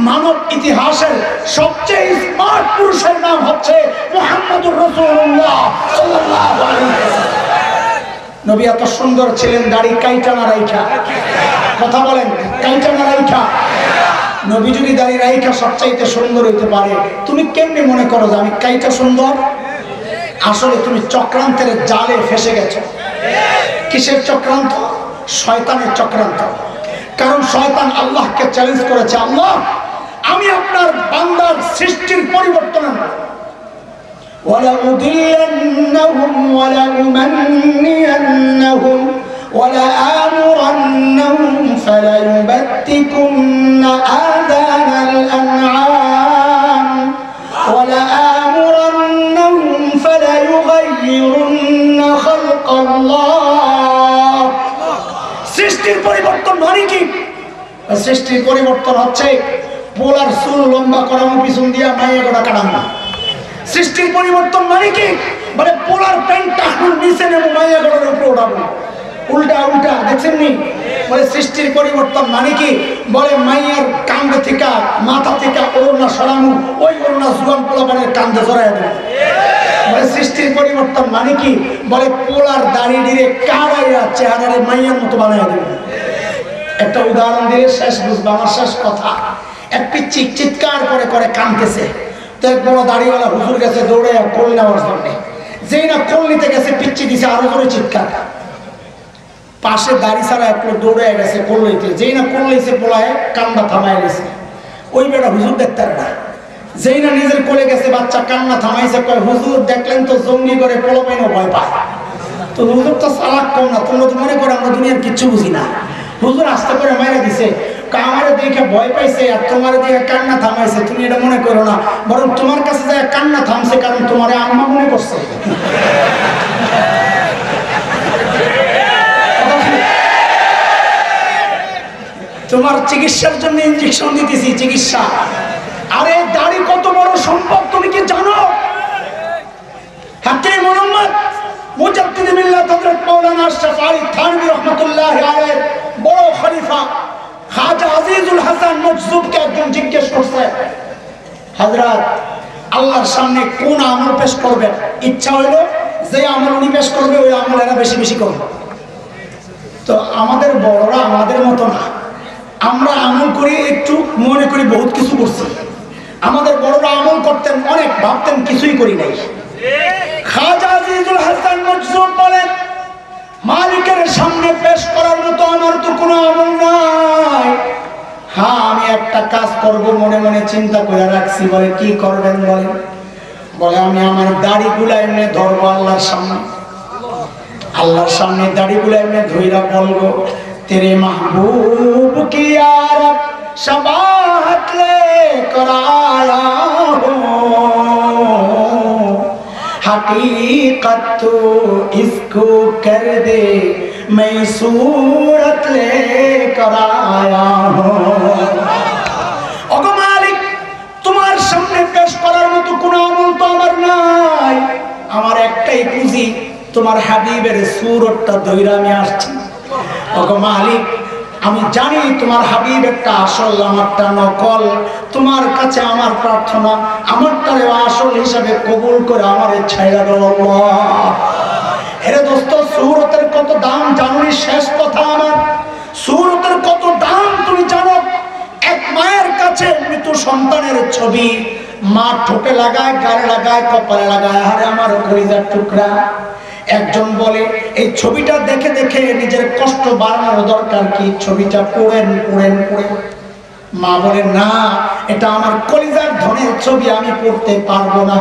মানব ইতিহাসের সবচেয়ে স্মার্ট পুরুষের নাম হচ্ছে মুহাম্মদুর রাসূলুল্লাহ সাল্লাল্লাহু আলাইহি ওয়াসাল্লাম। নবী এত সুন্দর ছিলেন, দাড়ি কাইটা না রাইখা? কথা বলেন, কাইটা না রাইখা? নবী যদি দাড়ি রাইখা সবচাইতে সুন্দর হইতে পারে, তুমি কেমনে মনে করো যে আমি কাইটা সুন্দর? আসলে তুমি চক্রান্তের জালে ফেসে গেছো। কিসের চক্রান্ত? শয়তানের চক্রান্ত। কারণ শয়তান আল্লাহকে চ্যালেঞ্জ করেছে, আল্লাহ আমি আপনার বান্দার সৃষ্টির পরিবর্তন আনবো। وَلَأُضِلَّنَّهُمْ وَلَأُمَنِّيَنَّهُمْ وَلَآمُرَنَّهُمْ فَلَيُبَتِّكُنَّ آذَانَ الْأَنْعَامِ وَلَآمُرَنَّهُمْ فَلَيُغَيِّرُنَّ خَلْقَ اللَّهِ। সৃষ্টির পরিবর্তন মানে কি? সৃষ্টির পরিবর্তন হচ্ছে পোলার চুল লম্বা করানো, পিছন দিয়া মাইয়া গোটা কাটানো। সৃষ্টির পরিবর্তন মানে কি? মানে পোলার প্যান্ট টাকুর নিচে নেবো, মাইয়া গোটার উপরে উঠাবো। উল্টা উল্টা দেখছেন নি? বলে সৃষ্টির পরিবর্তন মানে কি? বলে মাইয়ার কান্দে থেকে মাথা থেকে ওড়না সরানো, ওই ওড়না জুয়ান পোলাপানের কান্দে জড়াই দেবো। বলে সৃষ্টির পরিবর্তন মানে কি? বলে পোলার দাড়ি ডিরে কাড়াইয়া চেহারারে মাইয়ার মতো বানাইয়া দেবে। একটা উদাহরণ দিলে শেষ বুঝবো আমার শেষ কথা। এক পিচ্ছি চিৎকার করে করে কাঁদতেছে, তো এক বড় দাড়িওয়ালা হুজুর গেছে দৌড়ে কোল নেওয়ার জন্য। যেই না কোল নিতে গেছে পিচ্ছি দিছে আরো জোরে চিৎকার, পাশে দাড়ি ছাড়া একটু দৌড়ে গেছে কোল লইতে, যেই না কোল লইছে পোলায় কান্না থামায় গেছে। ওই বেটা হুজুর দেখতে না, যেই না নিজের কোলে গেছে বাচ্চা কান্না থামাইছে, কয় হুজুর দেখলেন তো জঙ্গি করে পোলা পাইনো ভয় পায়। তো হুজুর তো চালাক কম না, তোমরা তো মনে করো আমরা দুনিয়ার কিচ্ছু বুঝি না। হুজুর আস্তে করে মাইরা দিছে, আমারে দেখে ভয় পাইছে আর তোমার দেখে কান্না থামাইছে, তুমি এটা মনে করো না, বরং তোমার কাছে যায় কান্না থামছে কারণ তোমার আম্মা মনে করছে। তোমার চিকিৎসার জন্য ইনজেকশন দিতেছি, চিকিৎসা। আরে দাড়ি কত বড় সম্পদ তুমি কি জানো? হাকিম মুহাম্মদ মুজাদ্দিদ মিল্লাত হযরত মাওলানা আশরাফ আলী থানভী রাহমাতুল্লাহি আলাইহি বড় খলিফা খাজা আজিজুল হাসান মজজুবকে একজন জিজ্ঞেস করছে, হযরত আল্লাহর সামনে কোন আমল পেশ করবেন? ইচ্ছা হইলো যে আমল উনি পেশ করবে ওই আমল এরা বেশি বেশি করবে। তো আমাদের বড়রা আমাদের মতো না, আমরা আমল করি একটু মনে করি বহুত কিছু করছি। আমাদের বড়রা আমল করতেন অনেক, ভাবতেন কিছুই করি নাই। খাজা আজিজুল হাসান মজজুব বলেন, মালিকের সামনে পেশ করার মতো আমার তো কোনো আমল নাই। হ্যাঁ, আমি একটা কাজ করব মনে মনে চিন্তা করে রাখছি। বলে কি করবেন? বলে আমি আমার দাড়িগুলা এমনি ধরবো আল্লাহর সামনে, আল্লাহর সামনে দাড়িগুলা এমনি ধইরা বলবো, तेरे महबूब की यारब शबाहत लेकर आया हूँ, हकीकत तो इसको कर दे मैं सूरत लेकर आया हूँ। ओगो मालिक, तुम्हार सामने पेश करार मतो कोनो আমল তো আমার নাই, আমার একটাই পুঁজি তোমার হাবিবের সুরতটা ধইরা আমি আসছি। ওগো মালিক, আমি জানি তোমার হাবিব একটা আসল, আমারটা নকল। তোমার কাছে আমার প্রার্থনা, আমারটারে আসল হিসাবে কবুল করে আমারে ছাইরা দাও আল্লাহ। এরে দোস্ত, সুরতের কত দাম জানোনি? শেষ কথা আমার, সুরতের কত দাম তুমি জানো? এক মায়ের কাছে মৃত সন্তানের ছবি মা ঠোঁটে লাগায়, গায়ে লাগায়, কপালে লাগায়, আরে আমার কলিজার টুকরা। একজন বলে এই ছবিটা দেখে দেখে নিজের কষ্ট বাড়ানোর দরকার কি, ছবিটা পড়েন পড়েন পড়েন। মা বলে না, এটা আমার কলিজার ধনের ছবি, আমি পড়তে পারবো না।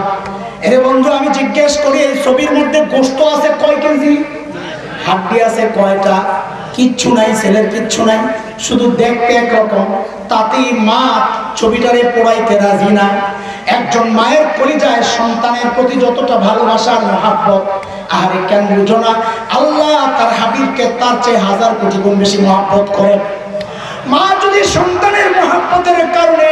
এরে বন্ধু, আমি জিজ্ঞেস করি এই ছবির মধ্যে গোশত আছে কয় কেজি, হাড্ডি আছে কয়টা? কিচ্ছু নাই, ছেলের কিচ্ছু নাই, শুধু দেখতে একরকম। তাতেই মা ছবিটারে পোড়াইতে রাজি না। একজন মায়ের কলিজায় সন্তানের প্রতি যতটা ভালোবাসার মহাব্বত, আরে কেন বুঝো না? আল্লাহ তার হাবিবকে তার চেয়ে 1000 কোটি গুণ বেশি মহাব্বত করেন। মা যদি সন্তানের মহাব্বতের কারণে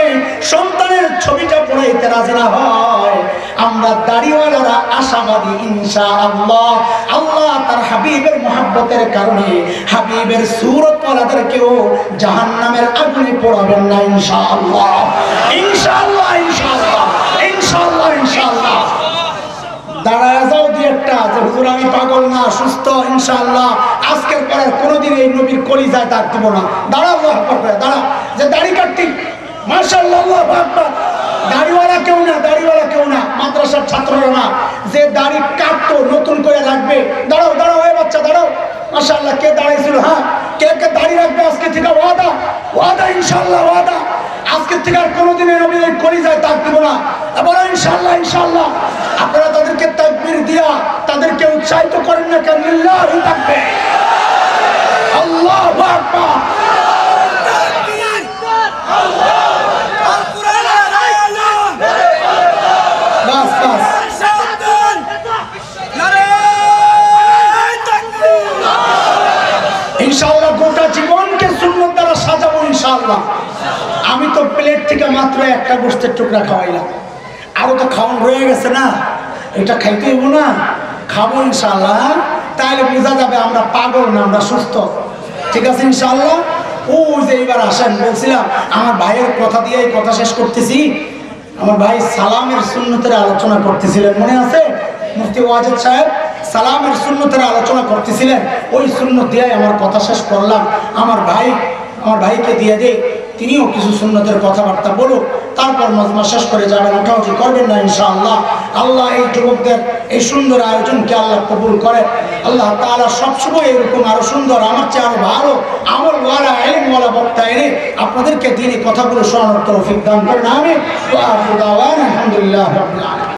সন্তানের ছবিটা পড়াইতে রাজি না হয়, আমরা দাড়িওয়ালারা আশাবাদী ইনশাআল্লাহ আল্লাহ তার হাবিবের মহাব্বতের কারণে হাবিবের সুরতওয়ালাদেরকেও জাহান্নামের আগুনে পোড়াবেন না ইনশাআল্লাহ। ইনশাআল্লাহ ইনশাআল্লাহ ইনশাআল্লাহ ইনশাআল্লাহ। দাঁড়ায় যাও দুই একটা, যে হুজুর আমি পাগল না, সুস্থ ইনশাআল্লাহ, আজকের পরে কোনোদিন এই নবীর কলিজায় দাগ দিব না। দাঁড়া দাঁড়া, যে দাড়ি কাটতি মাশাআল্লাহ আল্লাহু আকবার, দাড়িওয়ালা কেউ না, দাড়িওয়ালা কেউ না, মাদ্রাসার ছাত্ররা না, যে দাড়ি কাটতো নতুন করে রাখবে। দাঁড়াও দাঁড়াও, এই বাচ্চা দাঁড়াও, মাশাআল্লাহ কে দাঁড়াইছিল? হ্যাঁ, কে কে দাড়ি রাখবে আজকে থেকে? ওয়াদা ওয়াদা ইনশাআল্লাহ ওয়াদা, আজকে থেকে আর কোনোদিন এই নবীর কলিজায় দাগ দিব না। বলো ইনশাআল্লাহ ইনশাআল্লাহ। আপনারা তাদেরকে তাকবীর দিয়া তাদেরকে উৎসাহিত করেন না কেন? লিল্লাহি তাকবীর, আল্লাহু আকবার। বাস বাস, ইনশাআল্লাহ গোটা জীবনকে সুন্নাত দ্বারা সাজাবো ইনশাআল্লাহ। আমি তো প্লেট থেকে মাত্র একটা গোশতের টুকরা খাওয়াইলাম, আরো তো খাওয়ান রয়ে গেছে না, এটা খাইতে হইব না, খাবো ইনশাআল্লাহ। তাহলে বোঝা যাবে আমরা পাগল না, আমরা সুস্থ। ঠিক আছে ইনশাআল্লাহ। ও যে এইবার আসেন, বলছিলাম আমার ভাইয়ের কথা দিয়ে এই কথা শেষ করতেছি। আমার ভাই সালামের সুন্নতের আলোচনা করতেছিলেন, মনে আছে? মুফতি ওয়াজেদ সাহেব সালামের সুন্নতের আলোচনা করতেছিলেন, ওই সুন্নত দিয়ে আমার কথা শেষ করলাম। আমার ভাইকে দিয়ে দে, তিনিও কিছু সুন্নতের কথাবার্তা বলুক, তারপর মজমা শেষ করে যাবেন, ওঠাউঠি করবেন না ইনশাআল্লাহ। আল্লাহ এই যুবকদের এই সুন্দর আয়োজনকে আল্লাহ কবুল করে। আল্লাহ তাআলা সবসময় এরকম আরো সুন্দর, আমার চেয়ে আরো ভালো আমলওয়ালা ইলমওয়ালা বক্তা এনে আপনাদেরকে দিনী কথাগুলো শোনানোর তৌফিক দান করেন। আমিন। ওয়া আখিরু দাওয়ানা আলহামদুলিল্লাহি রাব্বিল আলামিন।